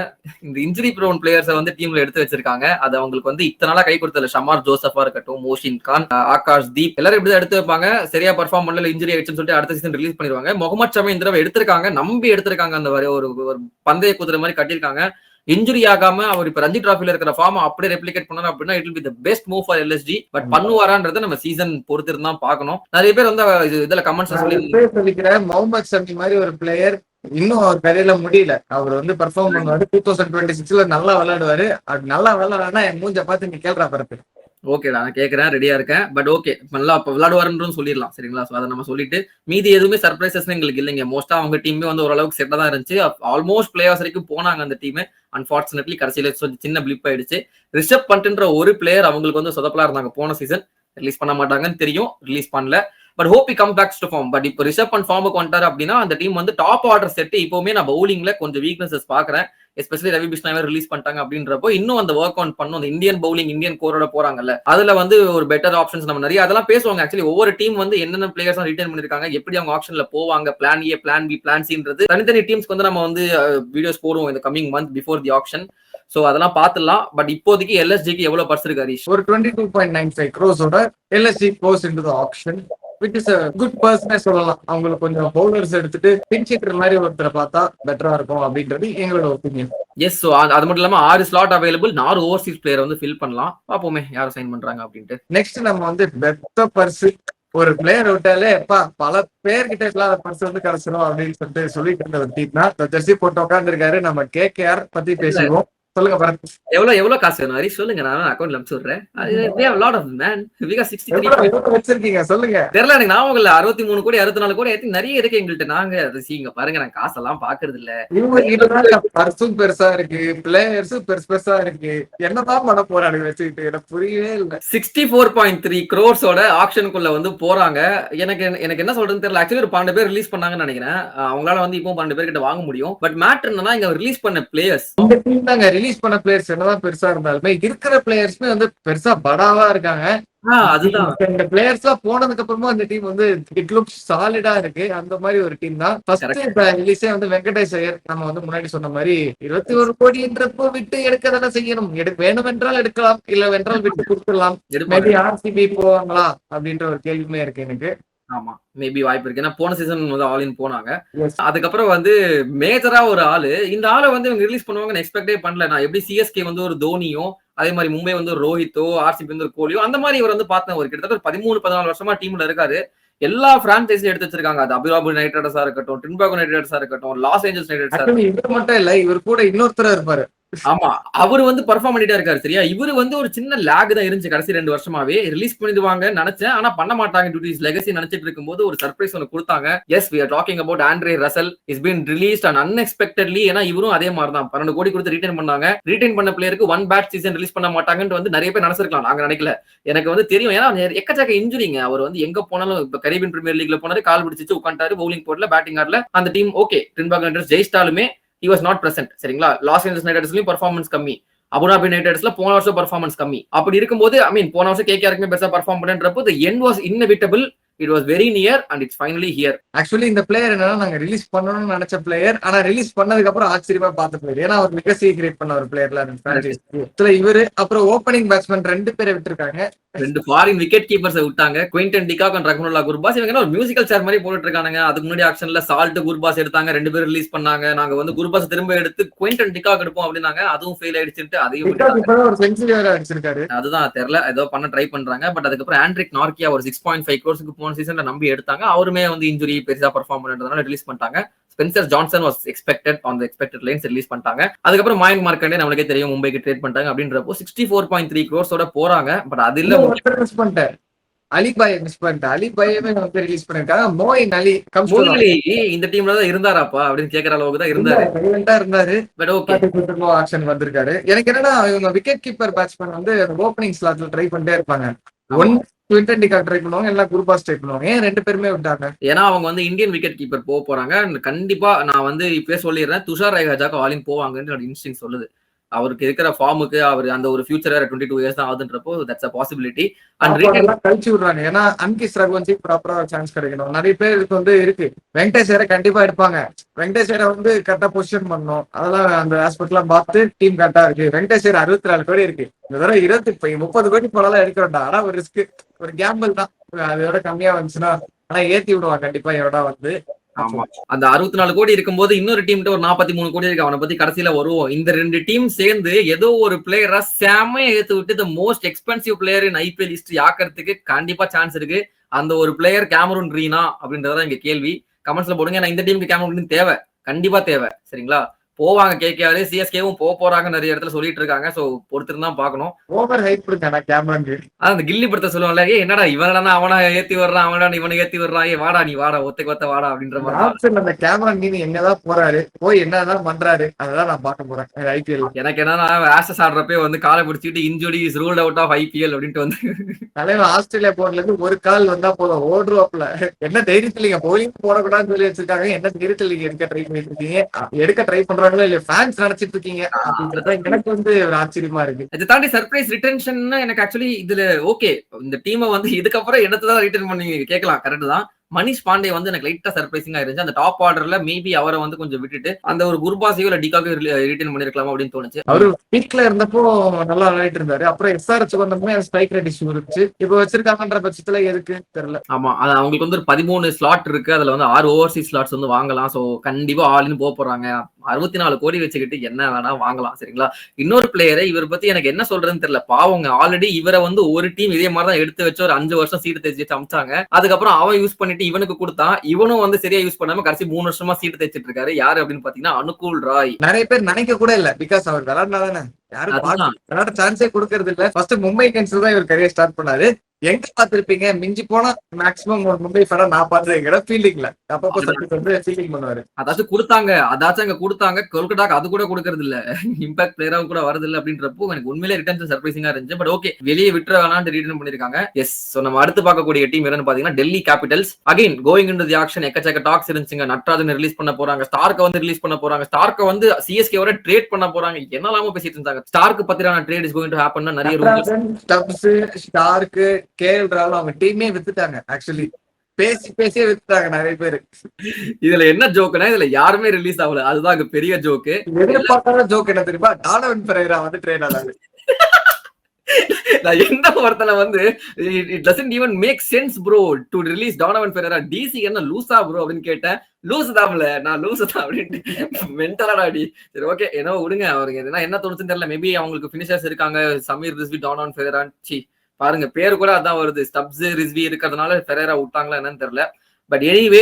இந்த இன்ஜுரி ப்ரோன் பிளேயர்ஸை வந்து டீம்ல எடுத்து வச்சிருக்காங்க. அது அவங்களுக்கு வந்து இத்தனை நாளா கை கொடுத்தல. ஷமார் ஜோசஃபா இருக்கட்டும், மோஷின் கான், ஆகாஷ் தீப் எல்லாரும் இப்படி எடுத்து வைப்பாங்க. சரியா பர்ஃபார்ம் பண்ணல, இன்ஜுரி ஆயிடுச்சுன்னு சொல்லிட்டு அடுத்த சீசன் ரிலீஸ் பண்ணிடுவாங்க. முகமது ஷமி இந்த தடவை எடுத்திருக்காங்க, நம்பி எடுத்திருக்காங்க. அந்த ஒரு பந்தய குதிரை மாதிரி கட்டியிருக்காங்க. இன்ஜுரி ஆகாம அவர் இப்ப ரஞ்சி டிராஃபில இருக்கிற ஃபார்ம் அப்படியே ரெப்ளிகேட் பண்ணாரு அப்படின்னா it will be the best move for LSG. But பண்ணுவாரான்றதை நம்ம சீசன் பொறுத்து இருந்தா பார்க்கணும். நிறைய பேர் வந்து இதுல கமெண்ட்ஸ் சொல்லிக்கிறேன், முகமது ஷமி மாதிரி ஒரு பிளேயர் இன்னும் அவர் கரையில முடியல. அவர் வந்து பெர்ஃபார்ம் பண்ணுவாரு. 2026ல நல்லா விளையாடுவாரு. அது நல்லா விளையாடுனா என் மூஞ்ச பார்த்து நீ கேள்றா பிறப்பு. ஓகேடா, நான் கேட்கறேன், ரெடியா இருக்கேன். பட் ஓகே, நல்லா விளையாடுவாருன்னு சொல்லிடலாம் சரிங்களா? ஸோ அதை நம்ம சொல்லிட்டு மீதி எதுவுமே சர்ப்ரைசஸ் எங்களுக்கு இல்லைங்க. மோஸ்டா அவங்க டீமே வந்து ஓரளவுக்கு செட்டா தான் இருந்துச்சு. ஆல்மோஸ்ட் பிளே ஆஃப் வரைக்கும் போனாங்க அந்த டீம். அன்பார்ச்சுனேட்லி கடைசியில சின்ன பிளிப் ஆயிடுச்சு. ரிஷப் பண்ட்ன்ற ஒரு பிளேயர் அவங்களுக்கு வந்து சொதப்பலா இருந்தாங்க. போன சீசன் ரிலீஸ் பண்ண மாட்டாங்கன்னு தெரியும், ரிலீஸ் பண்ணல. But hope come backs to form. But இப்போ ரிஷப் பண்ட் ஃபார்முக்கு வந்துட்டாரு அப்படின்னா அந்த டீம் வந்து டாப் ஆர்டர் செட். இப்பவுமே நான் பவுலிங்ல கொஞ்சம் வீக்னஸஸ் பாக்குறேன். எஸ்பெஷலி ரவி பிஷ்ணாவை ரிலீஸ் பண்ணிட்டாங்க அப்படின்றப்போ இன்னும் அந்த ஒர்க் ஆன் பண்ணும். அந்த இந்தியன் பவுலிங் இந்தியன் கோரோட போறாங்கல்ல, அதுல வந்து ஒரு பெட்டர் ஆப்ஷன்ஸ் நம்ம நிறைய அதெல்லாம் பேசுவாங்க. ஆக்சுவலி ஒவ்வொரு டீம் வந்து என்னென்ன பிளேயர்ஸ் ரிட்டர்ன் பண்ணிருக்காங்க, எப்படி அவங்க ஆப்ஷன்ல போவாங்க, plan A, plan B, plan சின்றது தனித்தனி டீம்ஸ்க்கு வந்து நம்ம வந்து வீடியோஸ் போடுவோம் இந்த coming month before the option. So அதெல்லாம் பாத்துடலாம். பட் இப்போதைக்கு எல்எஸ்ஜிக்கு எவ்வளவு பர்ஸ் இருக்கு ஹரிஷ்? ஒரு 22.95 crores LSG goes into the auction, which is a good பர்சனே சொல்லலாம். அவங்களுக்கு கொஞ்சம் பவுலர்ஸ் எடுத்துட்டு பிஞ்ச் ஹிட்டர் மாதிரி ஒருத்தரை பார்த்தா பெட்டரா இருக்கும் அப்படின்றது எங்களோட ஒப்பீனியன். எஸ், சோ அது மட்டும் இல்லாம 6 ஸ்லாட் அவைலபிள். 4 ஓவர்சீஸ் பிளேயர் வந்து ஃபில் பண்ணலாம். பாப்போமே யாரை சைன் பண்றாங்க அப்படின்ட்டு. நெக்ஸ்ட் நம்ம வந்து பெத்த பர்ஸ் ஒரு பிளேயர் விட்டாலே பல பேர்கிட்ட இல்லாத பர்ஸ் வந்து கிடைச்சிடும் அப்படின்னு சொல்லிட்டு இருந்த ஒரு டீம் தான் ஜெர்சி போட்டு உட்காந்துருக்காரு. நம்ம கேகேஆர் பத்தி பேசுவோம். சொல்லுங்க பரத், எவ்வளவு காசு வேணும் ஹரி? சொல்லுங்க, நான் அக்கௌண்ட்ல அனுப்பிச்சுடுறேன். வச்சிருக்கீங்க சொல்லுங்க. தெரியல, எனக்கு ஞாபகம் இல்ல. 63 கோடி 64 கோடி நிறைய இருக்கு எங்கள்கிட்ட. நாங்க சீங்க பாருங்க, நான் காசெல்லாம் பாக்குறது இல்ல. பர்ஸும் பெருசா இருக்கு, பிளேயர்ஸும் பெருசா இருக்கு. என்னதான் பண்ண போறாங்க வச்சுக்கிட்டு எனக்கு புரியவே இல்ல. 64.3 crores ஆக்ஷனுக்குள்ள வந்து போறாங்க. எனக்கு என்ன சொல்றதுன்னு தெரியல. ஆக்சுவலி ஒரு 12 பேர் ரிலீஸ் பண்ணாங்கன்னு நினைக்கிறேன். அவங்களால வந்து இப்போ 12 பேர் கிட்ட வாங்க முடியும். பட் மேட்டர் என்னன்னா இங்க ரிலீஸ் பண்ண பிளேயர்ஸ், இந்த டீம் தாங்க ரிலீஸ் பண்ண பிளேயர்ஸ் என்னதான் பெருசா இருந்தாலுமே இருக்கிற பிளேயர்ஸ்மே வந்து பெருசா படாவா இருக்காங்க. அதுதான் இந்த பிளேயர்ஸ் எல்லாம் போனதுக்கு அப்புறமா இந்த டீம் வந்து இட் லுக்ஸ் சாலிடா இருக்கு. அந்த மாதிரி ஒரு டீம் தான். ஃபர்ஸ்ட் ரிலீஸே வந்து வெங்கடேஷ் ஐயர் நம்ம வந்து முன்னாடி சொன்ன மாதிரி 21 கோடின்றப்போ விட்டு எடுக்க தானே செய்யணும். வேணும் என்றால் எடுக்கலாம், இல்ல வென்றால் விட்டு கொடுத்துடலாம். மேபி ஆர்சிபி போவாங்களா அப்படின்ற ஒரு கேள்வியுமே இருக்கு எனக்கு. ஆமா, மேபி வாய்ப்பு இருக்கு. ஏன்னா போன சீசன் வந்து ஆல் இன் போனாங்க. அதுக்கப்புறம் வந்து மேஜரா ஒரு ஆளு, இந்த ஆளை வந்து இவங்க ரிலீஸ் பண்ணுவாங்கன்னு எக்ஸ்பெக்டே பண்ணல. நான் எப்படி சிஎஸ்கே வந்து ஒரு தோனியும், அதே மாதிரி மும்பை வந்து ஒரு ரோஹித்தோ, ஆர்சிபி வந்து ஒரு கோலியோ, அந்த மாதிரி இவர் வந்து பார்த்தேன். ஒரு கிட்டத்தட்ட 13-14 வருஷமா டீம்ல இருக்காரு. எல்லா பிரான்சைஸையும் எடுத்து வச்சிருக்காங்க. அது அபுதாபி நைட் ரைடர்ஸா இருக்கட்டும், டிரின்பாகோ நைட் ரைடர்ஸா இருக்கட்டும், லாஸ் ஏஞ்சல்ஸ் நைட் ரைடர்ஸா. இவர் மட்டும் இல்ல, இவர் கூட இன்னொருத்தர் இருப்பாரு. ஆமா, அவரு வந்து பெர்ஃபார்ம் பண்ணிட்டே இருக்காரு. சரியா, இவரு வந்து ஒரு சின்ன லேக் தான் இருந்துச்சு கடைசி 2 வருஷமாவே. ரிலீஸ் பண்ணிடுவாங்க நினைச்சேன், ஆனா பண்ண மாட்டாங்க. டியூட்டிஸ் லெகசி நினைச்சிட்டு இருக்கும்போது ஒரு சர்ப்ரைஸ் ஒன்று கொடுத்தாங்க. Yes, we are talking about Andre Russell is been released and unexpectedly. ஏன்னா இவரும் அதே மாதிரி தான் 12 கோடி கொடுத்து ரிட்டைன் பண்ணாங்க. ரிட்டைன் பண்ண பிளேயருக்கு 1 பேட் சீசன் ரிலீஸ் பண்ண மாட்டாங்கன்னு வந்து நிறைய பேர் நினைச்சிருக்கலாம். நாங்க நினைக்கல. எனக்கு வந்து தெரியும், ஏன்னா எக்கச்சக்க இன்ஜுரிங்க. அவர் வந்து எங்க போனாலும், இப்ப கரீபியன் பிரீமியர் லீக்ல போனாரு, கால் பிடிச்சிச்சு உட்காந்துட்டாரு, பவுலிங் போடல, பேட்டிங் ஆடல. அந்த team okay, Trinbago Knight Riders ஜெயிச்சிட்டாலுமே he was not present. சரிங்களா, லாஸ் ஏஞ்சல்ஸ் நைட் ரைடர்ஸ்லயும் பெர்ஃபார்மன்ஸ் கம்மி, அபுதாபி நைட் ரைடர்ஸ்ல போன வருஷம் பெர்ஃபார்மன்ஸ் கம்மி. அப்படி இருக்கும்போது போன வருஷம் கேகேஆருக்குமே பெருசா பெர்ஃபார்ம் பண்ணன்றப்போ the end was inevitable. It was very near and it's finally here. Actually இந்த பிளேயர் என்னன்னா நாங்க ரிலீஸ் பண்ணணும்னு நினைச்ச பிளேயர், ஆனா ரிலீஸ் பண்ணதுக்கு அப்புறம் ஆச்சரியமா பார்த்த பிளேயர். ஏன்னா அவர் லெகசி கிரியேட் பண்ண ஒரு பிளேயர்ல இவரு. அப்புறம் ஓப்பனிங் பேட்ஸ்மேன் 2 பேரை விட்டுருக்காங்க. 2 ஃபாரின் விக்கெட் கீப்பர்ஸை விட்டாங்க, Quinton de Kock and Rahmanullah Gurbaz. இவங்க ஒரு மியூசிக்கல் சேர் மாதிரி போட்டுட்டு இருக்காங்க. அதுக்கு முன்னாடி ஆக்ஷன்ல சால்ட் குர்பாஸ் எடுத்தாங்க, 2 பேரும் ரிலீஸ் பண்ணாங்க. நாங்க வந்து குர்பாஸ் திரும்ப எடுத்து குவிண்டன் டிகாக் எடுப்போம் அப்படின்னாங்க, அதுவும் ஃபெயில் ஆயிடுச்சுட்டு அதையும் ஒரு செஞ்சுரி வேற அடிச்சிருக்காரு. அதுதான் தெரியல, ஏதோ பண்ண ட்ரை பண்றாங்க. பட் அதுக்கப்புறம் ஆண்ட்ரிக் நார்கியா ஒரு 6.5 crores போன சீசன்ல நம்பி எடுத்தாங்க. அவருமே வந்து இன்ஜுரி பெருசா பெர்ஃபார்ம் பண்ணதுனால ரிலீஸ் பண்ணிட்டாங்க. Spencer Johnson was expected on the expected lines release பண்ணிட்டாங்க. அதுக்கப்புறம் மயங்க் மார்க்கண்டே நம்மளுக்கே தெரியும் மும்பைக்கு ட்ரேட் பண்ணிட்டாங்க. அப்படின்றப்போ 64.3 crores போறாங்க. பட் அது இல்ல, மிஸ் பண்ணிட்டேன், அலிபாய் மிஸ் பண்ணிட்டேன். அலிபாயவே வந்து ரிலீஸ் பண்ணிருக்காங்க. மோயின் அலி இந்த டீம்ல தான் இருந்தாராப்பா அப்படின்னு கேக்குற அளவுக்கு தான் இருந்தாரு. பட் ஓகே, ஆக்ஷன் வந்திருக்காரு. எனக்கு என்னன்னா இவங்க விக்கெட் கீப்பர் பேட்ஸ்மேன் வந்து ஓப்பனிங் ஸ்லாட்ல ட்ரை பண்ணிட்டே இருப்பாங்க. குவிண்டன் டிகாக் ட்ரை பண்ணுவாங்க, எல்லாம் குர்பாஸ் ட்ரை பண்ணுவாங்க. ஏன் 2 பேருமே விட்டாங்க? ஏன்னா அவங்க வந்து இந்தியன் விக்கெட் கீப்பர் போறாங்க. கண்டிப்பா நான் வந்து இப்பவே சொல்லிடுறேன், துஷார் ரேகாஜாக்கு ஆலின் போவாங்கன்னு இன்ஸ்டிங் சொல்லுது. அவருக்கு இருக்கிற ஃபார்முக்கு அவர் அந்த ஒரு ஃபியூச்சர் 22 இயர்ஸ் தான் ஆகுதுன்றப்போ தட்ஸ் a possibility. அண்ட் கழிச்சு விடுறாங்க. ஏன்னா அன்கிஸ் ரகுவன்சி ப்ராப்பரா சான்ஸ் கிடைக்கணும். நிறைய பேருக்கு வந்து இருக்கு. வெங்கடேஷ் கண்டிப்பா எடுப்பாங்க. வெங்கடேஷ் வந்து கரெக்டா பொசிஷன் பண்ணணும். அதெல்லாம் அந்த ஆஸ்பெக்ட் எல்லாம் பார்த்து டீம் கரெக்டா இருக்கு. வெங்கடேஷ் 64 கோடி இருக்கு. இந்த தடவை 30 கோடி போனாலும் எடுக்க வேண்டாம். ஆனா ஒரு ரிஸ்க், ஒரு கேம்பிள் தான். அதோட கம்மியா வந்துச்சுன்னா ஆனா ஏத்தி விடுவாங்க கண்டிப்பா இவரோட வந்து. ஆமா, அந்த 64 கோடி இருக்கும்போது இன்னொரு டீம்கிட்ட ஒரு 43 கோடி இருக்கு. அவனை பத்தி கடைசியில வருவோம். இந்த 2 டீம் சேர்ந்து ஏதோ ஒரு பிளேயரா செமையா ஏத்து விட்டு the most expensive player in IPL history ஆக்கிறதுக்கு கண்டிப்பா சான்ஸ் இருக்கு. அந்த ஒரு பிளேயர் கேமரூன் கிரீனா அப்படின்றதான் இங்க கேள்வி. கமெண்ட்ஸ்ல போடுங்க. ஏன்னா இந்த டீமுக்கு கேமரூன் கிரீன் தேவை, கண்டிப்பா தேவை. சரிங்களா? போவாங்க கேகேஆர், சிஎஸ்கேவும் போறாங்க நிறைய இடத்துல சொல்லிட்டு இருக்காங்க. சோ பொறுத்திருந்து தான் பார்க்கணும். ஓவர் ஹைப் இருக்கானே கேமரன் கிரீன். அந்த கில்லி படத்தை சொல்லுவாங்கல்ல, ஏ என்னடா இவனடா அவனை ஏத்தி வர்றான், அவனடா இவனை ஏத்தி வர்றான், ஏ வாடா நீ வாடா ஒத்த வாடா அப்படின்ற மாதிரி. ஆப்ஷன் அந்த கேமரன் கிரீன் எங்கதான் போறாரு, போய் என்னதான் பண்றாரு, அதெல்லாம் நான் பார்க்க போறேன் ஐபிஎல். எனக்கு என்னன்னா ஆஷஸ் ஆடுறப்பே வந்து காலை பிடிச்சிட்டு injury is ruled out of IPL அப்படின்ட்டு வந்து தலைவன் ஆஸ்திரேலியா போர்ட்ல இருந்து ஒரு கால் வந்தா போதும் ஓடுவாப்ல. என்ன தைரியத்திலீங்க போலிங் போடக்கூடாதுன்னு சொல்லி வச்சிருக்காங்க. என்ன தைரியத்திலீங்க எடுக்க ட்ரை பண்ணிட்டு இருக்கீங்க? எடுக்க ட்ரை பண்றாங்களோ இல்ல ஃபேன்ஸ் நினைச்சிட்டு இருக்கீங்க அப்படின்றத எனக்கு வந்து ஒரு ஆச்சரியமா இருக்கு. இதை தாண்டி சர்ப்ரைஸ் ரிட்டன்ஷன் எனக்கு ஆக்சுவலி இதுல ஓகே, இந்த டீமை வந்து இதுக்கப்புறம் என்னத்தான் ரிட்டர்ன் பண்ணி கேட்கலாம், கரெக்ட் தான். மணிஷ் பாண்டே வந்து எனக்கு லைட்டா சர்ப்ரைசிங்கா இருந்துச்சு. அந்த டாப் ஆர்டர்ல மேபி அவரை வந்து கொஞ்சம் விட்டுட்டு அந்த ஒரு குர்பாஸையோ இல்ல டிகாக்கோ ரிட்டர்ன் பண்ணிருக்கலாம் அப்படின்னு தோணுச்சு. அவரு பீக்ல இருந்தப்போ நல்லா விளையாட்டு இருந்தாரு. அப்புறம் எஸ்ஆர்எச் வந்தப்போ ஸ்ட்ரைக் ரேட் இஷ்யூ இருந்துச்சு. இப்போ வச்சிருக்காங்கன்ற பட்சத்துல எதுக்கு தெரியல. ஆமா, அவங்களுக்கு வந்து ஒரு 13 ஸ்லாட் இருக்கு. அதுல வந்து 6 ஓவர்சீஸ் ஸ்லாட்ஸ் வந்து வாங்கலாம். சோ கண்டிப்பா ஆல்னு போறாங்க. 64 கோடி வச்சுக்கிட்டு என்ன வேணா வாங்கலாம். சரிங்களா? இன்னொரு பிளேயரை இவர் பத்தி எனக்கு என்ன சொல்றதுன்னு தெரியல. பாவங்க, ஆல்ரெடி இவரை வந்து ஒரு டீம் இதே மாதிரிதான் எடுத்து வச்சு ஒரு 5 வருஷம் சீட்டு தேய்ச்சி வச்சு அமிச்சாங்க. அதுக்கப்புறம் அவன் யூஸ் பண்ணிட்டு இவனுக்கு கொடுத்தான். இவனும் வந்து சரியா யூஸ் பண்ணாம கடைசி 3 வருஷமா சீட்டு தேய்ச்சிட்டு இருக்காரு. யாரு அப்படின்னு பாத்தீங்கன்னா அனுகூல் ராய். நிறைய பேர் நினைக்க கூட இல்ல, பிகாஸ் அவர் விளையாடுனாதானே யாரும் விளையாட சான்ஸே கொடுக்கறது இல்ல. ஃபர்ஸ்ட் மும்பை இந்தியன்ஸ் தான் இவர் கரியர் ஸ்டார்ட் பண்ணாரு. எங்க பாத்திருப்பீங்க, மிஞ்சி போனா மேக்ஸிமம் ஒரு மும்பை ஃபேனா நான் பாத்துருக்கேன் ஃபீல்டிங்ல. அப்பப்போ வந்து ஃபீல்டிங் பண்ணுவாரு. அதாச்சும் அங்க கொடுத்தாங்க கொல்கட்டாக்கு, அது கூட கொடுக்கறது இல்ல. இம்பாக்ட் பிளேயராவும் கூட வரது இல்ல அப்படின்றப்போ எனக்கு உண்மையிலே ரிட்டர்ன் சர்ப்ரைசிங்கா இருந்துச்சு. பட் ஓகே, வெளியே விட்டுற வேணான்னு ரிட்டர்ன் பண்ணிருக்காங்க. எஸ், சோ நம்ம அடுத்து பார்க்கக்கூடிய டீம் என்னன்னு பாத்தீங்கன்னா Delhi Capitals. Again going into the action எக்கச்சக்க டாக்ஸ் இருந்துச்சுங்க. நட்ராஜன் ரிலீஸ் பண்ண போறாங்க, ஸ்டார்க்க வந்து ரிலீஸ் பண்ண போறாங்க, ஸ்டார்க்க வந்து சிஎஸ்கே வர ட்ரேட் பண்ண போறாங்க, என்னெல்லாமோ பேசிட்டு இருந்தாங்க. ஸ்டார்க்கு Pathirana trade is going to happen. நிறைய ரூமர்ஸ். ஸ்டார்க்கு கேஎல் ராகுல் அவங்க டீமே வித்துட்டாங்க. ஆக்சுவலி பேசியே வித்துட்டாங்க நிறைய பேரு. இதுல என்ன ஜோக்குனா, இதுல யாருமே ரிலீஸ் ஆகல. அதுதான் அங்க பெரிய ஜோக்கு. எதிர்பார்க்காத ஜோக் என்ன தெரியுமா, டானவன் பெரேரா வந்து ட்ரேட் ஆனாரு. நான் எந்த ஒருத்தனை வந்து it doesn't even make sense bro to release Donovan Ferreira. DC என்ன லூசா ப்ரோ அப்படின்னு கேட்டேன். லூசு தான்ல, நான் லூசு தான் அப்படின்ட்டு மென்டலாடாடி. சரி ஓகே, என்ன விடுங்க. அவருக்கு என்ன தோணுச்சுன்னு தெரியல. மேபி அவங்களுக்கு பினிஷர்ஸ் இருக்காங்க, சமீர் ரிஸ்வி, Donovan Ferreira. பாருங்க பேரு கூட அதான் வருது, ஸ்டப்ஸ் ரிஸ்வி இருக்கிறதுனால ஃபெரேரா விட்டாங்களா என்னன்னு தெரியல. But anyway,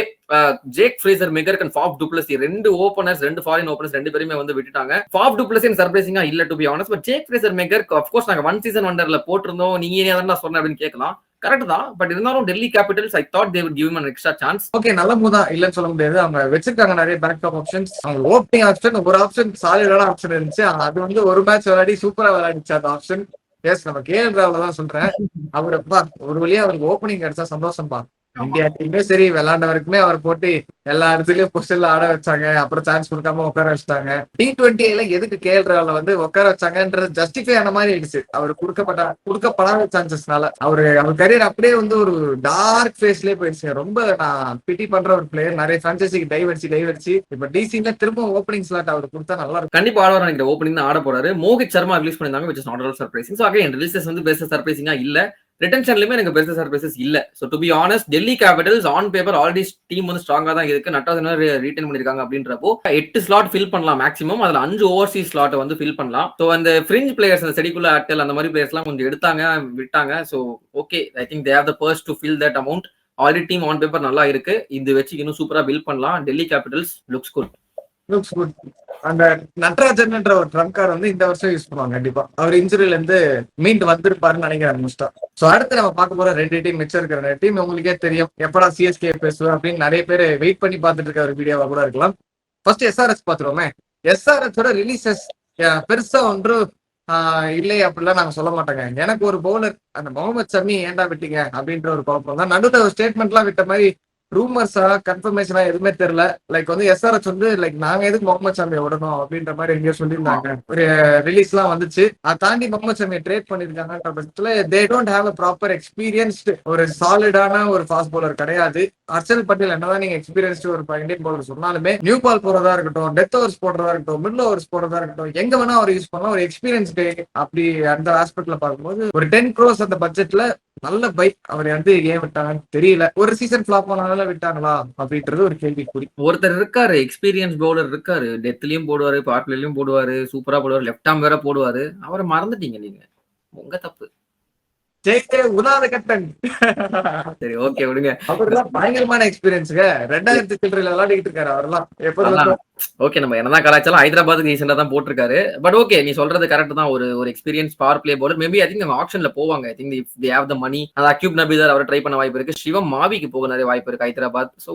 Jake Fraser McGurk and Faf du Plessis 2 openers, 2 foreign openers 2 பேருமே வந்து விட்டுட்டாங்க. ஃபாஃப் டுப்ளசி சர்ப்ரைசிங்கா இல்ல to be honest. But Jake Fraser McGurk of course நாங்க 1 சீசன் வண்டர்ல போட்டிருந்தோம், நீங்க என்ன சொன்ன அப்படின்னு கேட்கலாம். கரெக்ட் தான். பட் இருந்தாலும் Delhi Capitals I thought they would give him an extra chance. Okay, நல்ல மூவ் தான், இல்லன்னு சொல்ல முடியாது. அவங்க வச்சிருக்காங்க நிறைய பேக்அப் ஆப்ஷன்ஸ். அவங்க ஓப்பனிங் ஆப்ஷன் ஒரு ஆப்ஷன் சாலிடான ஆப்ஷன் இருந்துச்சு. அது வந்து ஒரு மேட்ச் விளையாடி சூப்பரா விளையாடிச்சு அந்த ஆப்ஷன். எஸ், நம்ம கேஎல் ராகுல தான் சொல்றேன். அவருப்பா ஒரு வழியா அவருக்கு ஓப்பனிங் கிடைச்சா சந்தோஷம்பா. ஆமா. இந்தியா டீமே சரி விளையாண்டவருக்குமே அவர் போட்டு எல்லா இடத்துலயும் பொசிஷன்ல ஆட வச்சாங்க. அப்புறம் சான்ஸ் கொடுக்காம உட்கார வச்சுட்டாங்க. T20ல எதுக்கு கேஎல் ராகுல வந்து உட்கார வச்சாங்கன்றது ஜஸ்டிஃபை ஆன மாதிரி ஆயிடுச்சு. அவர் கொடுக்கப்படாத சான்சஸ்னால அவர் கரியர் அப்படியே வந்து ஒரு டார்க் ஃபேஸ்லயே போயிடுச்சு. ரொம்ப நான் பிட்டி பண்ற ஒரு பிளேயர். நிறைய பிரான்சைசிக்கு டைவடிச்சு இப்ப டிசில திரும்ப ஓப்பனிங் ஸ்லாட் அவர் கொடுத்தா நல்லா இருக்கும். கண்டிப்பா ஆடுவார் நினைக்கிறேன். ஓப்பனிங் தான் ஆட போறாரு. மோஹித் சர்மா ரிலீஸ் பண்ணிருந்தாங்க, which is not at all surprising. So again releases வந்து பெருசா சர்ப்ரைசிங்கா இல்ல. ரிட்டன்ஷன்லயுமே எனக்கு பெருசா சர்ப்ரைசஸ் இல்ல. So to be honest, Delhi Capitals on paper already team வந்து ஸ்ட்ராங்கா தான் இருக்கு. நட்ராஜன் ரீட்டைன் பண்ணிருக்காங்க அப்படின்றப்போ 8 ஸ்லாட் ஃபில் பண்ணலாம் மேக்ஸிமம். அதுல 5 ஓவர்சீஸ் ஸ்லாட் வந்து ஃபில் பண்ணலாம். ஸோ அந்த ஃப்ரிஞ்ச் பிளேயர்ஸ், அந்த செடிகுலா அட்டல் அந்த மாதிரி பிளேயர்ஸ் எல்லாம் கொஞ்சம் எடுத்தாங்க, விட்டாங்க. So okay, I think they have the purse to fill that amount. Already team on paper நல்லா இருக்கு. இது வச்சு இன்னும் சூப்பரா பில்ட் பண்ணலாம். Delhi Capitals looks good. Looks good. அந்த நட்ராஜன்ன்ற ஒரு ட்ரம்ப் கார்டு வந்து இந்த வருஷம் யூஸ் பண்ணுவாங்க கண்டிப்பா. அவர் இன்ஜுரியில இருந்து மீண்டு வந்திருப்பாருன்னு நினைக்கிறேன் மோஸ்டா. சோ அடுத்து நம்ம பார்க்க போற 2 டீம் மிச்சம் இருக்கிற டீம் உங்களுக்கே தெரியும். எப்படா சிஎஸ்கே பேசுவோம் அப்படின்னு நிறைய பேர் வெயிட் பண்ணி பார்த்துட்டு இருக்க ஒரு வீடியோவா கூட இருக்கலாம். ஃபர்ஸ்ட் எஸ்ஆர்எஸ் பாத்துருவோமே. எஸ்ஆர்எஸோட ரிலீசஸ் பெருசா ஒன்று இல்லை அப்படிலாம் நாங்க சொல்ல மாட்டோங்க. எனக்கு ஒரு பவுலர் அந்த முகமது ஷமி ஏன்டா விட்டீங்க அப்படின்ற ஒரு குழப்பம் தான். நடுவில் ஒரு ஸ்டேட்மெண்ட் எல்லாம் விட்ட மாதிரி ரூமர்ஸா கன்ஃபர்மேஷனா எதுவுமே தெரியல. லைக் வந்து எஸ்ஆர்எச் வந்து லைக் நாங்க எதுக்கு முகமது ஷமியை விடணும் அப்படின்ற மாதிரி எங்கேயோ சொல்லியிருந்தாங்க. ஒரு ரிலீஸ் எல்லாம் வந்துச்சு. அதை தாண்டி முகமது ஷமியை ட்ரேட் பண்ணிருக்காங்கன்ற பட்சத்துல they don't have a proper experienced ஒரு சாலிடான ஒரு ஃபாஸ்ட் பவுலர் கிடையாது. ஹர்ஷல் பட்டேல் என்னதான் நீங்க எக்ஸ்பீரியன்ஸ்டு ஒரு இந்தியன் பவுலர் சொன்னாலுமே நியூ பால் போறதா இருக்கட்டும், டெத் ஓவர்ஸ் போடுறதா இருக்கட்டும், மிடில் ஓவர்ஸ் போடுறதா இருக்கட்டும், எங்க வேணா அவர் யூஸ் பண்ணலாம். ஒரு எக்ஸ்பீரியன்ஸ் அப்படி அந்த ஆஸ்பெக்ட்ல பார்க்கும்போது ஒரு 10 crores அந்த பட்ஜெட்ல நல்ல பைக் அவர் வந்து ஏன் விட்டாங்கன்னு தெரியல. ஒரு சீசன் ஃபிளாப் ஆனால விட்டாங்களா அப்படின்றது ஒரு கேள்விக்குறி. ஒருத்தர் இருக்காரு, எக்ஸ்பீரியன்ஸ் பவுலர் இருக்காரு. டெத்லயும் போடுவாரு, பவர் பிளேலயும் போடுவாரு, சூப்பரா போடுவாரு, லெஃப்ட் ஆர்ம் வேற போடுவாரு. அவரை மறந்துட்டீங்க நீங்க. உங்க தப்பு. உலாத கட்டன். சரி, ஓகே விடுங்க. அவர்லாம் பயங்கரமான எக்ஸ்பீரியன்ஸுங்க. 2000 சில்லறையில விளையாடிட்டு இருக்காரு அவரெல்லாம். எப்போதும் ஓகே, நம்ம என்னதான் கலாச்சாரம் ஹைதராபாத்துக்கு ரீசெண்டா தான் போட்டிருக்காரு. பட் ஓகே, நீ சொல்றது கரெக்ட் தான். ஒரு experience power play bowler maybe I think ஆப்ஷன்ல போவாங்க. I think if they have the money. அது அக்யூப் நபிதார் அவரை ட்ரை பண்ண வாய்ப்பு இருக்கு. சிவம் மாவிக்கு போக நிறைய வாய்ப்பு இருக்கு ஹைதராபாத். சோ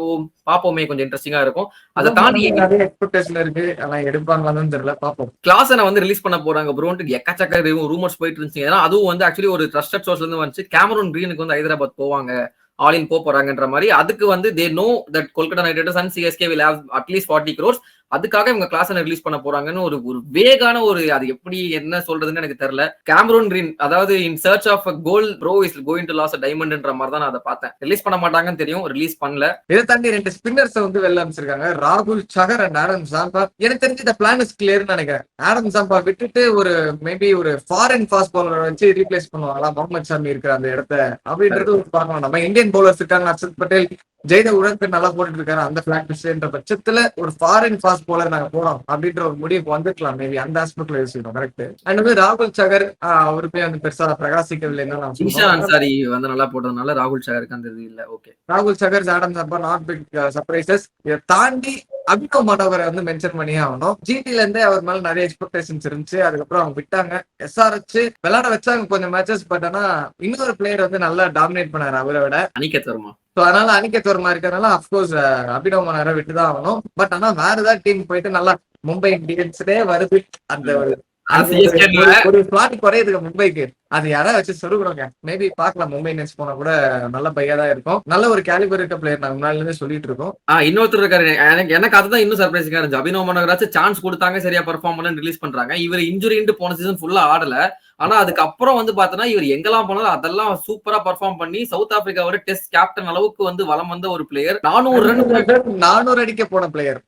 பாப்போமே, கொஞ்சம் இன்ட்ரெஸ்டிங்கா இருக்கும். அதை தாண்டி நிறைய எக்ஸ்பெக்டேஷன் இருக்கு. ஆனா எடுப்பாங்களான்னு தெரியல, பாப்போம். கிளாஸனை வந்து ரிலீஸ் பண்ண போறாங்க ப்ரோன்ட்டு எக்கச்சக்க ரூமர்ஸ் போயிட்டு இருந்துச்சு. ஏன்னா அதுவும் வந்து ஆக்சுவலி ஒரு ட்ரஸ்டட் சோர்ஸ்ல இருந்து வந்துச்சு. கேமரூன் கிரீனுக்கு வந்து ஹைதராபாத் போவாங்க, ஆல் இன் போறாங்கன்ற மாதிரி. அதுக்கு வந்து they know that Kolkata night Riders and CSK will have at least 40 crores. அதுக்காக இவங்க கிளாஸனை ரிலீஸ் பண்ண போறாங்கன்னு ஒரு வேகான ஒரு, அது எப்படி என்ன சொல்றதுன்னு எனக்கு தெரியல. கேமரூன் கிரீன் அதாவது in search of a coal bro is going to lose a டைமண்ட்ன்ற மாதிரி தான் நான் அதை பார்த்தேன். ரிலீஸ் பண்ண மாட்டாங்கன்னு தெரியும், ரிலீஸ் பண்ணல. இதை தாண்டி 2 ஸ்பின்னர்ஸ் வந்து வெளில அமைச்சிருக்காங்க, ராகுல் சகர் அண்ட் ஆடம் சாம்பா. எனக்கு தெரிஞ்சு இந்த பிளான் இஸ் கிளியர்னு நினைக்கிறேன். ஆடம் சாம்பா விட்டுட்டு ஒரு மேபி ஒரு ஃபாரின் ஃபாஸ்ட் பவுலர் வச்சு ரீப்ளேஸ் பண்ணுவாங்களா முகமது ஷமி இருக்கிற அந்த இடத்த அப்படின்றது பார்க்கலாம். நம்ம இந்தியன் பவுலர்ஸ் இருக்காங்க, ஹர்ஷல் பட்டேல், ஜெய்தேவ் உடன்பேர் நல்லா போட்டுட்டு இருக்காரு. அந்த பிளாக்ன்ற பட்சத்துல ஒரு ஃபாரின் ஃபாஸ்ட் பவுலர் நாங்க போறோம் அப்படின்ற ஒரு முடிவுக்கு வந்துக்கலாம். மேபி அந்த ஆஸ்பெக்ட்ல யோசிக்கணும். கரெக்ட். அண்ட் வந்து ராகுல் சகர் அவருமே வந்து பெருசா பிரகாசிக்கவில்லைன்னு ஈஷா அன்சாரி வந்து நல்லா போட்டதுனால ராகுல் சகருக்கு அந்த இது இல்ல. ஓகே, ராகுல் Chahar, Adam Zampa not big surprises. இதை தாண்டி அபினவ் மனோகரை வந்து மென்ஷன் பண்ணியே ஆகணும். ஜிடில இருந்தே அவர் மேல நிறைய எக்ஸ்பெக்டேஷன்ஸ் இருந்துச்சு. அதுக்கப்புறம் அவங்க விட்டாங்க. எஸ்ஆர்எச் விளையாட வச்சாங்க கொஞ்சம் மேட்சஸ். பட் ஆனா இன்னொரு பிளேயர் வந்து நல்லா டாமினேட் பண்ணாரு அவரை விட, அனிகேத் வர்மா. சோ அதனால அனிகேத் வர்மா இருக்கிறதுனால அப்கோர்ஸ் அபினவ் மனோகரை விட்டுதான் ஆகணும். பட் ஆனா வேற ஏதாவது டீம் போயிட்டு நல்லா மும்பை இந்தியன்ஸ்டே வருது அந்த ஒரு ஸ்லாட் குறையுதுங்க மும்பைக்கு. அது யாராவது வச்சு சொருகுறோங்க. மேபி பாக்கலாம். மும்பை இந்தியன்ஸ் போனா கூட நல்ல பையா தான் இருக்கும். நல்ல ஒரு கேலிபர் இருக்க பிளேயர் நாங்க முன்னாடி இருந்தே சொல்லிட்டு இருக்கோம். இன்னொருத்தர் இருக்காரு, எனக்கு அதுதான் இன்னும் சர்ப்ரைசிங்கா இருந்துச்சு. அபினவ் மனோகராச்சும் சான்ஸ் கொடுத்தாங்க, சரியா பெர்ஃபார்ம் பண்ண ரிலீஸ் பண்றாங்க. இவர் இன்ஜுரின்ட்டு போன சீசன் ஃபுல்லா ஆடல. ஆனா அதுக்கப்புறம் வந்து பாத்தோன்னா இவர் எங்கெல்லாம் போனாலும் அதெல்லாம் சூப்பரா பெர்ஃபார்ம் பண்ணி சவுத் ஆப்பிரிக்காவோட டெஸ்ட் கேப்டன் அளவுக்கு வந்து வலம் வந்த ஒரு பிளேயர். 400 அடிக்க போன பிளேயர்.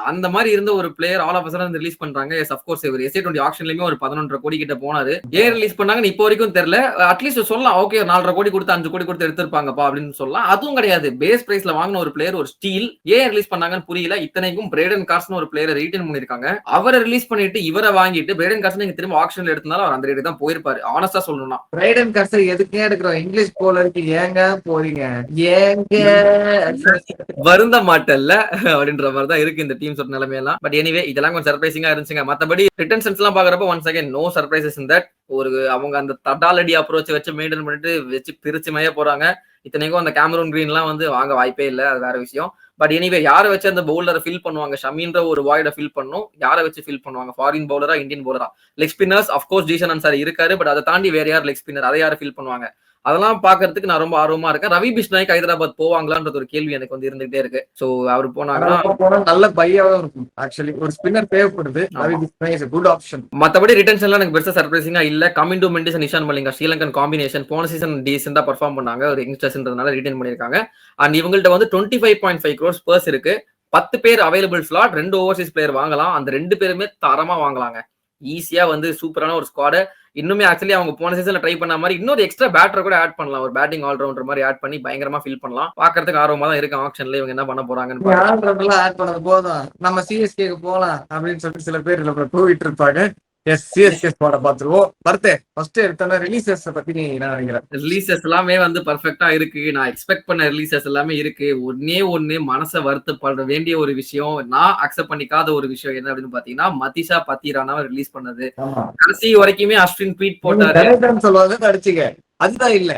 அந்த மாதிரி இருந்த ஒரு player all of a sudden release பண்றாங்க. எஸ் அஃப்கோர்ஸ் இவர் SA20 ஆக்ஷன்லயுமே ஒரு 11.5 கோடி கிட்ட போனாரு. ஏன் ரிலீஸ் பண்ணாங்கன்னு இப்போ வரைக்கும் தெரியல. அட்லீஸ்ட் சொல்லலாம், ஓகே 4.5 கோடி கொடுத்து 5 கோடி கொடுத்து எடுத்திருப்பாங்கப்பா அப்படின்னு சொல்லலாம். அதுவும் கிடையாது. பேஸ் பிரைஸ்ல வாங்கின ஒரு பிளேயர் ஒரு ஸ்டீல். ஏன் ரிலீஸ் பண்ணாங்கன்னு புரியல. இத்தனைக்கும் பிரேடன் கார்சன் ஒரு பிளேயரை ரீட்டைன் பண்ணிருக்காங்க. அவரை ரிலீஸ் பண்ணிட்டு இவரை வாங்கிட்டு பிரேடன் கார்சன் நீங்க திரும்ப ஆக்ஷன்ல எடுத்தனால அவர் அந்த ரேட்டு தான் போயிருப்பாரு. ஆனஸ்டா சொல்லணும்னா பிரேடன் கார்சன் எதுக்கே எடுக்கிறோம்? இங்கிலீஷ் போலருக்கு ஏங்க போறீங்க? ஏங்க வருந்த மாட்டல்ல அப்படின்ற மாதிரி தான் இருக்கு இந்த டீம் சொல்ற நிலைமையெல்லாம். பட் எனிவே இதெல்லாம் கொஞ்சம் சர்ப்ரைசிங்கா இருந்துச்சுங்க. மத்தபடி ரிட்டன்ஷன்ஸ் எல்லாம் பாக்குறப்ப once again no surprises in that. ஒரு அவங்க அந்த தடாலடி அப்ரோச் வச்சு மெயின்டைன் பண்ணிட்டு வச்சு பிரிச்சு மைய போறாங்க. இத்தனைக்கும் அந்த கேமரூன் கிரீன் எல்லாம் வந்து வாங்க வாய்ப்பே இல்லை, அது வேற விஷயம். பட் எனிவே யாரை வச்சு அந்த பவுலரை ஃபில் பண்ணுவாங்க? ஷமின்ற ஒரு வாய்டை ஃபில் பண்ணும். யாரை வச்சு ஃபில் பண்ணுவாங்க? ஃபாரின் பவுலரா, இந்தியன் பவுலரா? Leg spinners of course Zeeshan Ansari இருக்காரு. பட் அதை தாண்டி வேற யார் லெக் ஸ்பின்னர்? அதை யாரை ஃபில் பண்ணுவாங்க? அதெல்லாம் பாக்குறதுக்கு நான் ரொம்ப ஆர்வமா இருக்கேன். ரவி பிஷ்னாய்க்கு ஹைதராபாத் போவாங்களான்றது ஒரு கேள்வி எனக்கு வந்து இருந்துகிட்டே இருக்கு. சோ அவர் போனாங்கன்னா போனா நல்ல பையாவும் இருக்கும். ஆக்சுவலி ஒரு ஸ்பின்னர் தேவைப்படுது. Ravi Bishnoi is a good option. மத்தபடி ரிட்டன்ஷன்லாம் எனக்கு பெருசா சர்ப்ரைசிங்கா இல்ல. கமிண்டு மெண்டிஸ் அண்ட் இஷான் மலிங்கா ஸ்ரீலங்கன் காம்பினேஷன் போன சீசன் டீசென்ட்டா பெர்ஃபார்ம் பண்ணாங்க. ஒரு யங்ஸ்டர்ஸ்ன்றதுனால ரிட்டைன் பண்ணிருக்காங்க. அண்ட் இவங்கள்ட்ட வந்து 25.5 crores பர்ஸ் இருக்கு. 10 பேர் அவைலபிள் ஸ்லாட், 2 ஓவர்சீஸ் பிளேயர் வாங்கலாம். அந்த 2 பேருமே தரமா வாங்கலாங்க. ஈஸியா வந்து சூப்பரான ஒரு ஸ்குவாட். இன்னுமே ஆக்சுவலி அவங்க போன சீசன்ல ட்ரை பண்ண மாதிரி இன்னொரு எக்ஸ்ட்ரா பேட்டர் கூட ஆட் பண்ணலாம். ஒரு பேட்டிங் ஆல்ரவுண்டர் மாதிரி ஆட் பண்ணி பயங்கரமா ஃபில் பண்ணலாம். பாக்குறதுக்கு ஆர்வமா தான் இருக்கு ஆக்ஷன்ல இவங்க என்ன பண்ண போறாங்கன்னு. ஆல்ரவுண்டர்லாம் ஆட் பண்ணது போதும், நம்ம சிஎஸ்கேக்கு போலாம் அப்படின்னு சொல்லிட்டு சில பேர் கூவிட்டு இருப்பாங்க. எஸ் சிஎஸ்கே ஸ்குவாட பாத்துருவோம். பர்தே ஃபர்ஸ்ட் எடுத்தோன்னா ரிலீசஸ் பத்தி நீ என்ன நினைக்கிற? ரிலீசஸ் எல்லாமே வந்து பர்ஃபெக்ட்டா இருக்கு. நான் எக்ஸ்பெக்ட் பண்ண ரிலீசஸ் எல்லாமே இருக்கு. ஒண்ணே மனச வருத்தப்பட வேண்டிய ஒரு விஷயம், நான் அக்செப்ட் பண்ணிக்காத ஒரு விஷயம் என்ன அப்படின்னு பாத்தீங்கன்னா, மதிஷா பத்திரானாவை ரிலீஸ் பண்ணது. ஆமா, கடைசி வரைக்குமே அஸ்வின் ட்வீட் போட்டாரு. ஜடேஜான்னு சொல்லுவாங்க அடிச்சுங்க, அதுதான் இல்ல.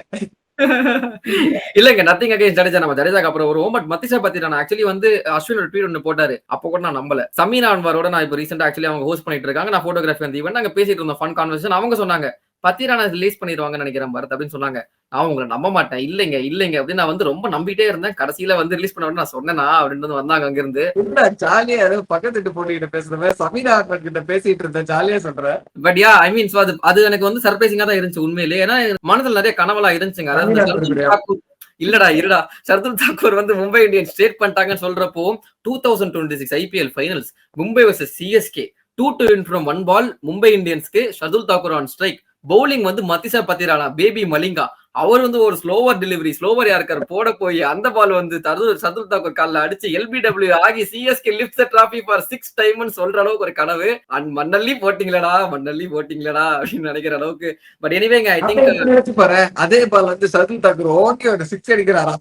இல்லங்க, நத்திங் அகைன்ஸ்ட் ஜடேஜா. நம்ம ஜடேஜாக்கு அப்புறம் வருவோம். பட் மதிஷா பத்திரானா ஆக்சுவலி வந்து அஸ்வின் ஒரு ட்வீட் ஒன்று போட்டாரு. அப்போ கூட நான் நம்பல. சமீனா அன்வரோட நான் இப்போ ரீசெண்டா ஆக்சுவலி அவங்க ஹோஸ்ட் பண்ணிட்டு இருக்காங்க. நான் போட்டோகிராஃபி வந்து ஈவென்ட் நாங்க பேசிட்டு இருந்தோம், ஃபன் கான்வர்சேஷன். அவங்க சொன்னாங்க பத்திரானா ரிலீஸ் பண்ணிடுவாங்கன்னு நினைக்கிறேன் பரத் அப்படின்னு சொன்னாங்க. நான் உங்களை நம்ப மாட்டேன், இல்லைங்க அப்படின்னு நான் வந்து ரொம்ப நம்பிட்டே இருந்தேன். கடைசியில வந்து ரிலீஸ் பண்ண நான் சொன்னேனா அப்படின்னு வந்தாங்க அங்கிருந்து. இல்ல, ஜாலியா ஏதோ பக்கத்து போட்டிகிட்ட பேசுற மாதிரி சமீனா கிட்ட பேசிட்டு இருந்தேன், ஜாலியா சொல்றேன். பட் யா ஐ மீன் அது எனக்கு வந்து சர்ப்ரைசிங்கா தான் இருந்துச்சு உண்மையிலே. ஏன்னா மனதில் நிறைய கனவலா இருந்துச்சுங்க. அதாவது இருடா ஷர்துல் தாக்கூர் வந்து மும்பை இந்தியன்ஸ் ஸ்டேட் பண்ணிட்டாங்கன்னு சொல்றப்போ 2026 IPL finals Mumbai versus CSK 2 to win from 1 ball Mumbai இந்தியன்ஸ்க்கு Shardul Thakur on strike. Bowling வந்து மதிஷா பத்திரானா, பேபி மலிங்கா. அவர் வந்து ஒரு ஸ்லோவர் டெலிவரி, ஸ்லோவர் யாருக்கார் போட போய் அந்த பால் வந்து சர்துல் தாக்கூர் காலில் அடிச்சு எல்பிடபிள்யூ ஆகி CSK lift the trophy for 6 டைம்னு சொல்ற அளவுக்கு ஒரு கனவு. அண்ட் மண்ணல்லி போட்டீங்களடா அப்படின்னு நினைக்கிற அளவுக்கு. பட் எனிவேங்க ஐ திங்க் பாரு, அதே பால் வந்து சர்துல் தாக்கூர் ஓகே ஒரு 6 அடிக்கிறாரா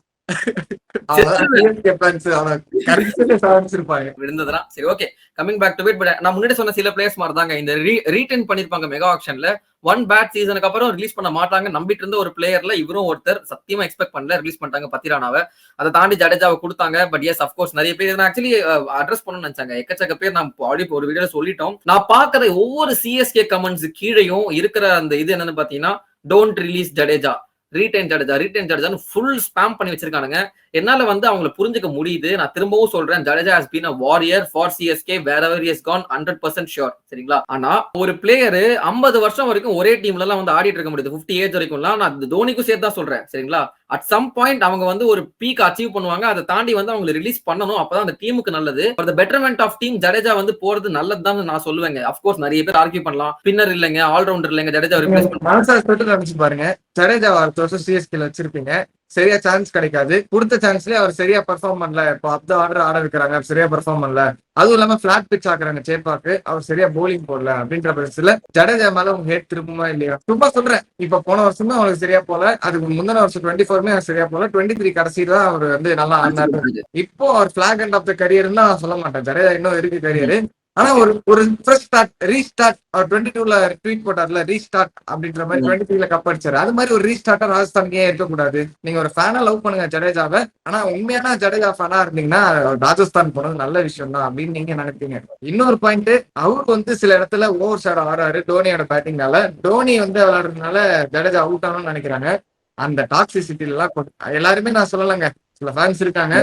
விழுந்ததுதான். சரி, okay, coming back to it. But நான் முன்னாடி சொன்ன சில பிளேயர்ஸ் மாதிரி தாங்க இந்த ரீடைன் பண்ணிருப்பாங்க மெகா ஆக்ஷன்ல. ஒன் பேட் சீசனுக்கு அப்புறம் ரிலீஸ் பண்ண மாட்டாங்க நம்பிட்டு இருந்த ஒரு பிளேயர்ல இவரும் ஒருத்தர். சத்தியமா எக்ஸ்பெக்ட் பண்ணல, ரிலீஸ் பண்ணிட்டாங்க பத்திரானாவை. அதை தாண்டி ஜடேஜாவை கொடுத்தாங்க. பட் எஸ் அப்கோர்ஸ் நிறைய பேர் ஆக்சுவலி அட்ரஸ் பண்ணணும்னு நினைச்சாங்க. எக்கச்சக்க பேர் நான் ஆல்ரெடி ஒரு வீடியோ சொல்லிட்டோம். நான் பாக்குற ஒவ்வொரு சிஎஸ்கே கமெண்ட்ஸ் கீழையும் இருக்கிற அந்த இது என்னன்னு பாத்தீங்கன்னா, டோன்ட் ரிலீஸ் ஜடேஜா, ரீடைன் ஜடேஜான்னு ஃபுல் ஸ்பாம் பண்ணி வச்சிருக்கானுங்க. என்னால வந்து அவங்களை புரிஞ்சுக்க முடியுது. நான் திரும்பவும் சொல்றேன், Jadeja has been a warrior for CSK wherever he has gone, 100% sure. சரிங்களா? ஆனா ஒரு பிளேயர் 50 வருஷம் வரைக்கும் ஒரே டீம்ல எல்லாம் வந்து ஆடிட்டு இருக்க முடியாது. 50 ஏஜ் வரைக்கும்லாம் நான் தோனிக்கும் சேர்த்து தான் சொல்றேன். சரிங்களா? அட் சம் பாயிண்ட் அவங்க வந்து ஒரு பீக் அச்சீவ் பண்ணுவாங்க. அதை தாண்டி வந்து அவங்க ரிலீஸ் பண்ணணும். அப்பதான் அந்த டீமுக்கு நல்லது. For the betterment of team Jadeja வந்து போறது நல்லதுதான் நான் சொல்லுவேங்க. அஃப்கோர்ஸ் நிறைய பேர் ஆர்கியூ பண்ணலாம், பின்னர் இல்லைங்க, ஆல்ரவுண்டர் இல்லைங்க, ஜடேஜா ரிப்ளேஸ் பண்ணி பாருங்க. ஜடேஜா அடுத்த வருஷம் சிஎஸ்கே வச்சிருப்பீங்க, சரியா சான்ஸ் கிடைக்காது. கொடுத்த சான்ஸ்லயே அவர் சரியா பெர்ஃபார்ம் பண்ணல. இப்போ அந்த ஆட வைக்கிறாங்க, சரியா பெர்ஃபார்ம் பண்ணல. அதுவும் இல்லாம பிளாட் பிச் ஆக்குறாங்க சேப்பாக்கு, அவர் சரியா போலிங் போடல அப்படின்ற பட்சத்துல ஜடேஜா மேல உங்க ஹேட் திரும்புமா இல்லையா? சும்மா சொல்றேன். இப்ப போன வருஷமே அவங்களுக்கு சரியா போல, அதுக்கு முந்தின வருஷம் 24 சரியா போல, 23 கடைசியில தான் அவர் வந்து நல்லா ஆடினாரு. இப்போ அவர் பிளாக் அண்ட் ஆஃப் த கரியர்னு நான் சொல்ல மாட்டேன். ஜடேஜா இன்னும் இருக்கு கரியர். ஆனா ஒரு ஃப்ரெஷ் ஸ்டார்ட், ரீஸ்டார்ட். அவர் 22ல ட்வீட் போட்டார்ல ரீஸ்டார்ட் அப்படின்ற மாதிரி, 23ல கப் அடிச்சாரு. அது மாதிரி ஒரு ரீஸ்டார்ட்டா ராஜஸ்தானுக்கு ஏன் இருக்கக்கூடாது? நீங்க ஒரு ஃபேனா லவ் பண்ணுங்க ஜடேஜாவை. ஆனா உண்மையான ஜடேஜா ஃபேனா இருந்தீங்கன்னா ராஜஸ்தான் போனது நல்ல விஷயம் தான் அப்படின்னு நீங்க நினைப்பீங்க. இன்னொரு பாயிண்ட், அவருக்கு வந்து சில இடத்துல ஓவர் ஷேட் ஆறாரு டோனியோட பேட்டிங்னால. டோனி வந்து விளையாடுறதுனால ஜடேஜா அவுட் ஆகணும்னு நினைக்கிறாங்க. அந்த டாக்ஸிசிட்டில எல்லாம் எல்லாருமே நான் சொல்லலைங்க, சில ஃபேன்ஸ் இருக்காங்க,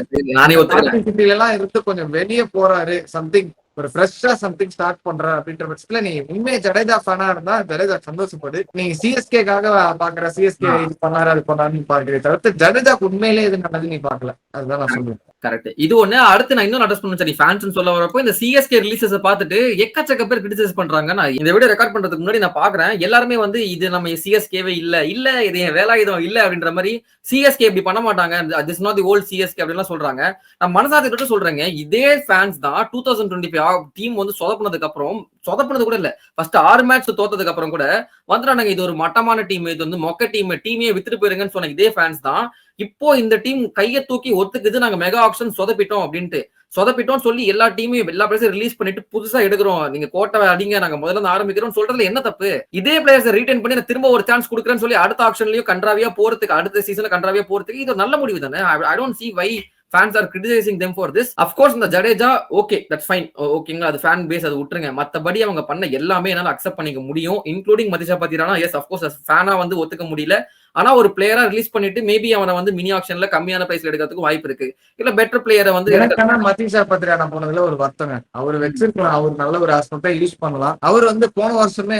டாக்ஸிசிட்டில எல்லாம் இருந்து கொஞ்சம் வெளியே போறாரு, சம்திங் ஒரு ஃப்ரெஷ்ஷா சம்திங் ஸ்டார்ட் பண்ற அப்படின்ற பட்சத்துல நீ உண்மையை ஜடேஜா ஃபேனா இருந்தா ஜடேஜா சந்தோஷப்படு. நீங்க சிஎஸ்கேக்காக பாக்குற சிஎஸ்கே இது பண்ணாரு அது பண்ணாருன்னு பாக்குறே தவிர்த்து ஜடேஜா உண்மையிலே இது நல்லது நீ பாக்கல. அதுதான் நான் சொல்லுவேன். கரெக்ட். இது ஒண்ணு. அடுத்து நான் இன்னும் அட்ரஸ் பண்ண சரி ஃபேன்ஸ் சொல்ல வரப்போ இந்த சிஎஸ்கே ரிலீசஸ் பார்த்துட்டு எக்கச்சக்க பேர் கிரிட்டிசைஸ் பண்றாங்க. நான் இந்த வீடியோ ரெக்கார்ட் பண்றதுக்கு முன்னாடி நான் பாக்குறேன் எல்லாருமே வந்து இது நம்ம சிஎஸ்கேவே இல்ல இது என் வேலாயுதம் இல்ல அப்படின்ற மாதிரி, சிஎஸ்கே இப்படி பண்ண மாட்டாங்க, this not the old CSK அப்படிலாம் சொல்றாங்க. நான் மனசாட்சியோட சொல்றேங்க, இதே ஃபேன்ஸ் தான் 2025 டீம் வந்து சொதப்பினதுக்கு அப்புறம், சொதப்பினது கூட இல்ல, ஃபர்ஸ்ட் 6 மேட்ச் தோத்ததுக்கு அப்புறம் கூட வந்துட்டாங்க இது ஒரு மட்டமான டீம், இது வந்து மொக்க டீமே வித்துட்டு போயிருங்கன்னு சொன்ன இதே ஃபேன்ஸ் தான் இப்போ இந்த டீம் கையை தூக்கி ஒத்துக்குது, நாங்க மெகா ஆக்ஷன் சொதப்பிட்டோம் சொல்லி எல்லா டீமையும் எல்லா பிளேயர்ஸும் ரிலீஸ் பண்ணிட்டு புதுசா எடுக்கிறோம், நீங்க கோட்டை அடிங்க, நாங்க முதல்ல ஆரம்பிக்கிறோம் சொல்றதுல என்ன தப்பு? இதே பிளேயர்ஸ் ரீடைன் பண்ணி நான் திரும்ப ஒரு சான்ஸ் கொடுக்குறேன்னு சொல்லி அடுத்த ஆக்ஷன்லயும் கன்றாவியா போறதுக்கு, அடுத்த சீசன்ல கன்றாவியா போறதுக்கு இது நல்ல முடிவு தானே. I don't see why fans are criticising them for this. Of course இந்த ஜடேஜா ஓகே தட்ஸ் ஃபைன், ஓகேங்களா, அது ஃபேன் பேஸ், அது விட்டுருங்க. மத்தபடி அவங்க பண்ண எல்லாமே என்னால அக்செப்ட் பண்ணிக்க முடியும், including Matheesha Pathirana. Yes of course ஃபேனா வந்து ஒத்துக்க முடியல. ஆனா ஒரு பிளேயரா ரிலீஸ் பண்ணிட்டு மேபி அவனை வந்து மினி ஆக்ஷன்ல கம்மியான பிரைஸ்ல எடுக்கிறதுக்கு வாய்ப்பு இருக்கு. இல்ல பெட்டர் பிளேயரை வந்து எனக்கான மதீஷா பத்திரியானா போனதுல ஒரு வருத்தங்க. அவர் வச்சிருக்கலாம், அவர் நல்ல ஒரு ஆஸ்பெக்டா யூஸ் பண்ணலாம். அவர் வந்து போன வருஷமே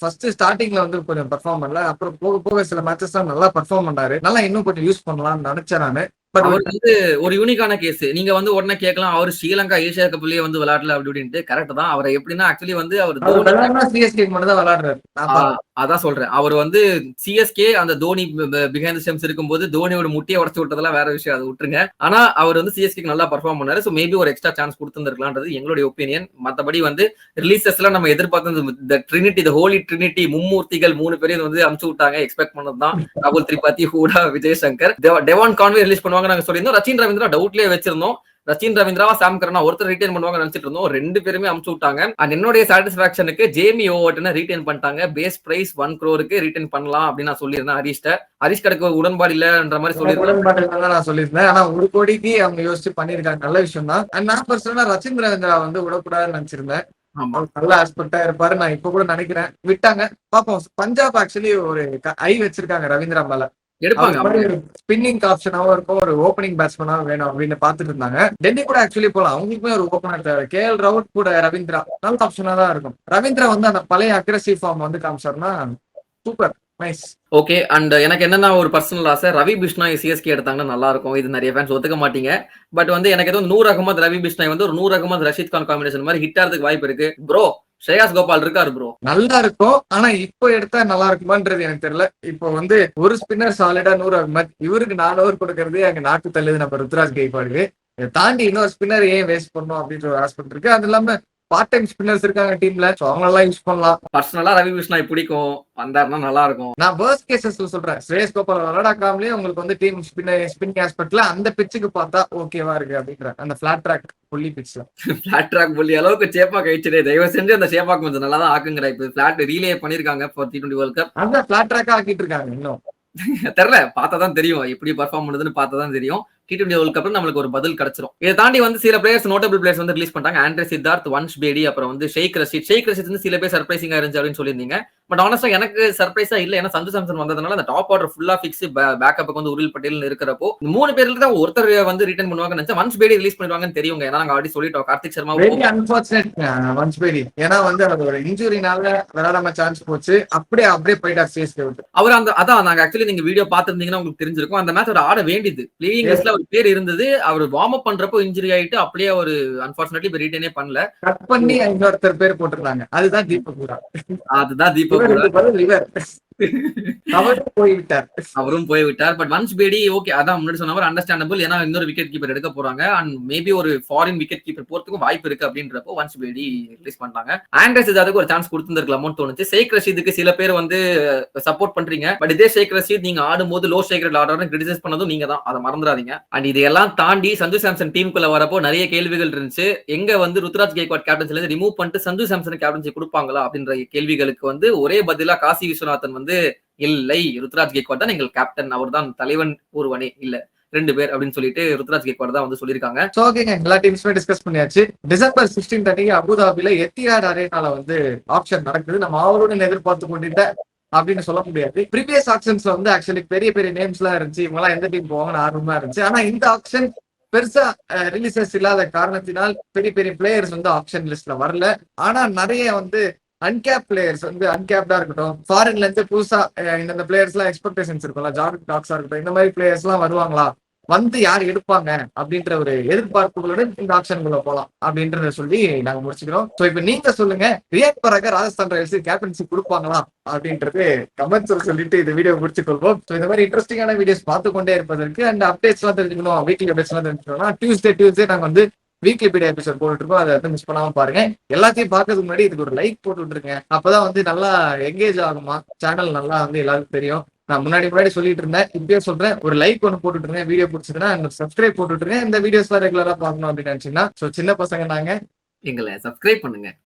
ஃபர்ஸ்ட் ஸ்டார்டிங்ல வந்து கொஞ்சம் பெர்ஃபார்ம் பண்ணல, அப்புறம் போக போக சில மேட்சஸ் தான் நல்லா பெர்ஃபார்ம் பண்ணாரு. நல்லா இன்னும் கொஞ்சம் யூஸ் பண்ணலாம்னு நினைச்சேன் நானு. அவர் வந்து ஒரு யூனிக்கான கேஸ். நீங்க வந்து உடனே கேட்கலாம், அவர் ஸ்ரீலங்கா ஏசியா கப்லயே வந்து விளையாடல அப்படி இப்படின்ட்டு. கரெக்ட் தான். அவரை எப்படின்னா ஆக்சுவலி வந்து அவர் சிஎஸ்கே மட்டும் தான் விளையாடுறாரு. அதான் சொல்றேன். அவர் வந்து சிஎஸ்கே அந்த தோனி பிஹைண்ட் ஸ்டெம்ஸ் இருக்கும்போது தோனியோட முட்டியை உடச்சு விட்டதெல்லாம் வேற விஷயம், அதை விட்டுருங்க. ஆனா அவர் வந்து சிஎஸ்கே நல்லா பர்ஃபார்ம் பண்ணாரு. சோ மேபி ஒரு எக்ஸ்ட்ரா சான்ஸ் கொடுத்துருக்கலாம்ன்றது எங்களுடைய ஒப்பீனியன். மத்தபடி வந்து ரிலீசஸ்ல நம்ம எதிர்பார்த்த ட்ரினிட்டி, த ஹோலி ட்ரினிட்டி, மும்மூர்த்திகள் 3 பேரையும் வந்து அமுச்சு விட்டாங்க. எக்ஸ்பெக்ட் பண்ணதுதான். ராகுல் Tripathi, Hooda, Vijay Shankar, Devon Conway release பண்ணுவாங்க நாங்க சொல்லியிருந்தோம். ரச்சின் ரவீந்திரா டவுட்லயே வச்சிருந்தோம். ரச்சின் ரவீந்திராவா சாம் கரனா ஒருத்தர் ரிட்டைன் பண்ணுவாங்க நினைச்சிட்டு இருந்தோம். 2 பேருமே அமுச்சு விட்டாங்க. அண்ட் என்னுடைய சாட்டிஸ்பாக்சனுக்கு ஜேமி ஓவர்ட்டனை ரீட்டைன் பண்ணிட்டாங்க. பேஸ் பிரைஸ் 1 crore ரீட்டைன் பண்ணலாம் அப்படின்னு நான் சொல்லியிருந்தேன். ஹரிஷ் கடைக்கு உடன்பாடு இல்லன்ற மாதிரி சொல்லியிருந்தேன். ஆனா 1 கோடிக்கு அவங்க யோசிச்சு பண்ணிருக்காங்க, நல்ல விஷயம் தான். நான் பர்சனலா ரச்சின் ரவீந்திரா வந்து விடக்கூடாதுன்னு நினைச்சிருந்தேன். நல்ல ஆஸ்பெக்டா இருப்பாரு, நான் இப்ப கூட நினைக்கிறேன். விட்டாங்க, பாப்போம். பஞ்சாப் ஆக்சுவலி ஒரு ஐ வச்சிருக்காங்க ரவீந்திரா மேல. ஸ்பின்னிங் ஆப்ஷனாவும் இருக்கும், ஒரு ஓப்பனிங் பேட்ஸ்மேனாவும் வேணும் அப்படின்னு பாத்துட்டு இருந்தாங்க. டெல்லி கூட ஆக்சுவலி போலாம், அவங்களுக்குமே ஒரு ஓப்பனர் தேவை. கேஎல் ராகுல் கூட ரவீந்திரா நல்ல ஆப்ஷனா தான் இருக்கும். ரவீந்திரா வந்து அந்த பழைய அக்ரெசிவ் ஃபார்ம் வந்து காமிச்சாருன்னா சூப்பர் நைஸ். ஓகே. அண்ட் எனக்கு என்னன்னா ஒரு பர்சனல் ஆசை, ரவி பிஷ்னாய் சிஎஸ்கே எடுத்தாங்கன்னா நல்லா இருக்கும். இது நிறைய ஃபேன்ஸ் ஒத்துக்க மாட்டீங்க. பட் வந்து எனக்கு ஏதோ நூர் அகமது ரவி பிஷ்னாய் வந்து ஒரு நூர் அகமது ரஷீத் கான் காம்பினேஷன் மாதிரி ஹிட் ஆகிறதுக்கு வாய்ப்பு இருக்கு. ப்ரோ ஸ்ரேயாஸ் கோபால் இருக்காரு ப்ரோ, நல்லா இருக்கும். ஆனா இப்போ எடுத்தா நல்லா இருக்குமான்றது எனக்கு தெரியல. இப்போ வந்து ஒரு ஸ்பின்னர் சாலிடா நூர் அகமது, இவருக்கு 4 ஓவர் கொடுக்கறது அங்க நாக்கு தள்ளுது நம்ம ருத்ராஜ் கெய்க்வாடுக்கு. இதை தாண்டி இன்னொரு ஸ்பின்னர் ஏன் வேஸ்ட் பண்ணணும் அப்படின்ற ஒரு ஆஸ்பெக்ட் இருக்கு. அது இல்லாம பார்ட் டைம் ஸ்பின்னர்ஸ் இருக்காங்க டீம்ல, சோ அவங்க எல்லாம் யூஸ் பண்ணலாம். பர்சனலா ரவி பிஷ்னாய் பிடிக்கும், வந்தாருன்னா நல்லா இருக்கும். நான் வேர்ஸ்ட் கேசஸ்ல சொல்றேன், ஸ்ரேயஸ் கோபால் விளையாடாமலே உங்களுக்கு வந்து டீம் ஸ்பின்னிங் ஆஸ்பெக்ட்ல அந்த பிச்சுக்கு பார்த்தா ஓகேவா இருக்கு அப்படின்ற அந்த பிளாட் ட்ராக் புள்ளி பிட்ச்ல பிளாட் ட்ராக் புள்ளி அளவுக்கு சேப்பா கழிச்சிடே, தயவு செஞ்சு அந்த சேப்பாக்கு கொஞ்சம் நல்லா தான் ஆக்குங்கிற. இப்ப பிளாட் ரீலே பண்ணிருக்காங்க ஃபார் T20 வேர்ல்ட் கப். அந்த பிளாட் ட்ராக்கா ஆக்கிட்டு இருக்காங்க. இன்னும் தெரியல, பார்த்தாதான் தெரியும் எப்படி பர்ஃபார்ம் பண்ணுதுன்னு பார்த்தாதான் தெரியும். T20 வேர்ல்ட் கப்ல நம்மளுக்கு ஒரு பதில் கிடைச்சிரும். இதை தாண்டி வந்து சில பிளேயர்ஸ், நோட்டபிள் பிளேயர்ஸ் வந்து ரிலீஸ் பண்ணிட்டாங்க. ஆண்ட்ரே சித்தார்த், வன்ஷ் பேடி, அப்புறம் வந்து ஷேக் ரஷீத் வந்து சில பேர் சர்ப்ரைசிங்கா இருந்துச்சு அப்படின்னு சொல்லியிருந்தீங்க. பட் ஆனஸ்டா எனக்கு சர்ப்ரைஸா இல்ல. ஏன்னா சஞ்சு சாம்சன் வந்ததுனால அந்த டாப் ஆர்டர் ஃபுல்லா பிக்ஸ், பேக்கப்புக்கு வந்து உரில் பட்டேல் இருக்கிறப்போ 3 பேர்ல தான் ஒருத்தர் வந்து ரிட்டர்ன் பண்ணுவாங்கன்னு நினைச்சா வன்ஷ் பேடி ரிலீஸ் பண்ணுவாங்கன்னு தெரியுங்க. ஏன்னா நாங்க ஆல்ரெடி சொல்லிட்டோம், கார்த்திக் சர்மா வன்ஷ் பேடி ஏன்னா வந்து அது ஒரு இன்ஜுரினால விளையாடாம சான்ஸ் போச்சு. அப்படியே போயிட்டார் சிஎஸ்கே விட்டு. அவர் அந்த அதான் நாங்க ஆக்சுவலி நீங்க வீடியோ பார்த்திருந்தீங்கன்னா உங்களுக்கு தெரிஞ்சிருக்கும். அந்த மேட்ச் ஆட வேண்டியது, பிளேயிங் லிஸ்ட்ல ஒரு பேர் இருந்தது. அவர் வார்ம் அப் பண்றப்போ இன்ஜுரி ஆயிட்டு அப்படியே ஒரு அன்பார்ச்சுனேட்லி இப்ப ரீட்டனே பண்ணல. கட் பண்ணி இன்னொருத்தர் பேர் போட்டுருந்தாங்க, அதுதான் தீபக் பூரா. அதுதான் தீபக் பூரா. அவரும் போய்விட்டார். பட் வன்ஷ் பேடி ஓகே, அதான் முன்னாடி சொன்ன அண்டர்ஸ்டாண்டபிள். ஏன்னா இன்னொரு விக்கெட் கீப்பர் எடுக்க போறாங்க அண்ட் மேபி ஒரு ஃபாரின் விக்கெட் கீப்பர் போறதுக்கு வாய்ப்பு இருக்கு அப்படின்றப்போ வன்ஷ் பேடி ரிலீஸ் பண்ணாங்க. ஆண்ட்ரே சித்தார்த்துக்கு ஒரு சான்ஸ் கொடுத்துருக்கலாமோன்னு தோணுச்சு. ஷேக் ரஷீதுக்கு சில பேர் வந்து சப்போர்ட் பண்றீங்க. பட் இதே ஷேக் ரஷீத் நீங்க ஆடும்போது லோ ஷேக் ரேட் ஆடுறன்னு கிரிட்டிசைஸ் பண்ணதும் நீங்க தான், அதை மறந்துடாதீங்க. அண்ட் இதெல்லாம் தாண்டி சஞ்சு சாம்சன் டீமுக்குள்ள வரப்போ நிறைய கேள்விகள் இருந்துச்சு. எங்க வந்து ருத்ராஜ் கெய்க்வாட் கேப்டன்சில இருந்து ரிமூவ் பண்ணிட்டு சஞ்சு சாம்சன் கேப்டன்சி கொடுப்பாங்களா அப்படின்ற கேள்விகளுக்கு வந்து ஒரே பதிலா காசி விஸ்வநாதன் வந்து இல்லை, ருத்ராஜ் கெய்க்வாட் தான் எங்கள் கேப்டன், அவர் தான் தலைவன் ஒருவனே இல்ல 2 பேர் அப்படின்னு சொல்லிட்டு ருத்ராஜ் கெய்க்வாட் தான் வந்து சொல்லியிருக்காங்க. சோ ஓகேங்க, எல்லா டீம்ஸுமே டிஸ்கஸ் பண்ணியாச்சு. டிசம்பர் 16 அன்னைக்கு அபுதாபில எத்திஹாட் அரேனால வந்து ஆப்ஷன் நடக்குது. நம்ம அவருடன் எதிர்பார்த்து கொண்டிருந்த அப்படின்னு சொல்ல முடியாது. ப்ரீவியஸ் ஆக்ஷன்ஸ்ல வந்து ஆக்சுவலி பெரிய பெரிய நேம்ஸ் எல்லாம் இருந்துச்சு. இவங்க எல்லாம் எந்த டீம் போவாங்கன்னு ஆர்வமா இருந்துச்சு. ஆனா இந்த ஆப்ஷன் பெருசா ரிலீசஸ் இல்லாத காரணத்தினால் பெரிய பெரிய பிளேயர்ஸ் வந்து ஆப்ஷன் லிஸ்ட்ல வரல. ஆனா நிறைய வந்து அன்கேப் பிளேயர்ஸ் வந்து அன்கேப்டா இருக்கட்டும், ஃபாரின்ல இருந்து புதுசா இந்த பிளேயர்ஸ் எல்லாம் எக்ஸ்பெக்டேஷன்ஸ் இருக்கும்ல, ஜார்டன் டாக்ஸா இருக்கட்டும், இந்த மாதிரி பிளேயர்ஸ் எல்லாம் வருவாங்களா, வந்து யார் எடுப்பாங்க அப்படின்ற ஒரு எதிர்பார்ப்புகளுடன் இந்த ஆப்ஷன்குள்ள போலாம் அப்படின்றத சொல்லி நாங்க முடிச்சுக்கிறோம். சோ இப்ப நீங்க சொல்லுங்க, ரியான் பராக ராஜஸ்தான் ராயல்ஸ் கேப்டன்சி கொடுப்பாங்களா அப்படின்றது கமெண்ட்ஸ் சொல்லிட்டு இந்த வீடியோ முடிச்சுக்கொள்வோம். ஸோ இந்த மாதிரி இன்ட்ரெஸ்டிங்கான வீடியோஸ் பார்த்து கொண்டே இருப்பதற்கு அண்ட் அப்டேட்ஸ் எல்லாம் தெரிஞ்சுக்கணும், வீக்லி அப்டேட்ஸ் எல்லாம் தெரிஞ்சுக்கணும்னா டியூஸ்டே நாங்க வந்து வீக்லி பீடியா எபிசோட் போட்டுட்டு இருக்கோம். அதை வந்து மிஸ் பண்ணாம பாருங்க. எல்லாத்தையும் பார்க்கறதுக்கு முன்னாடி இதுக்கு ஒரு லைக் போட்டு விட்டுருங்க. அப்பதான் வந்து நல்லா எங்கேஜ் ஆகுமா சேனல், நல்லா வந்து எல்லாருக்கும் தெரியும். நான் முன்னாடி சொல்லிட்டு இருந்தேன், இப்பயே சொல்றேன், ஒரு லைக் ஒன்று போட்டுட்டுருங்க. வீடியோ பிடிச்சதுன்னா சப்ஸ்கிரைப் போட்டுட்டுருங்க. இந்த வீடியோஸ் எல்லாம் ரெகுலரா பார்க்கணும் அப்படின்னு நினைச்சீங்கன்னா சின்ன பசங்க நாங்க, எங்களை சப்ஸ்கிரைப் பண்ணுங்க.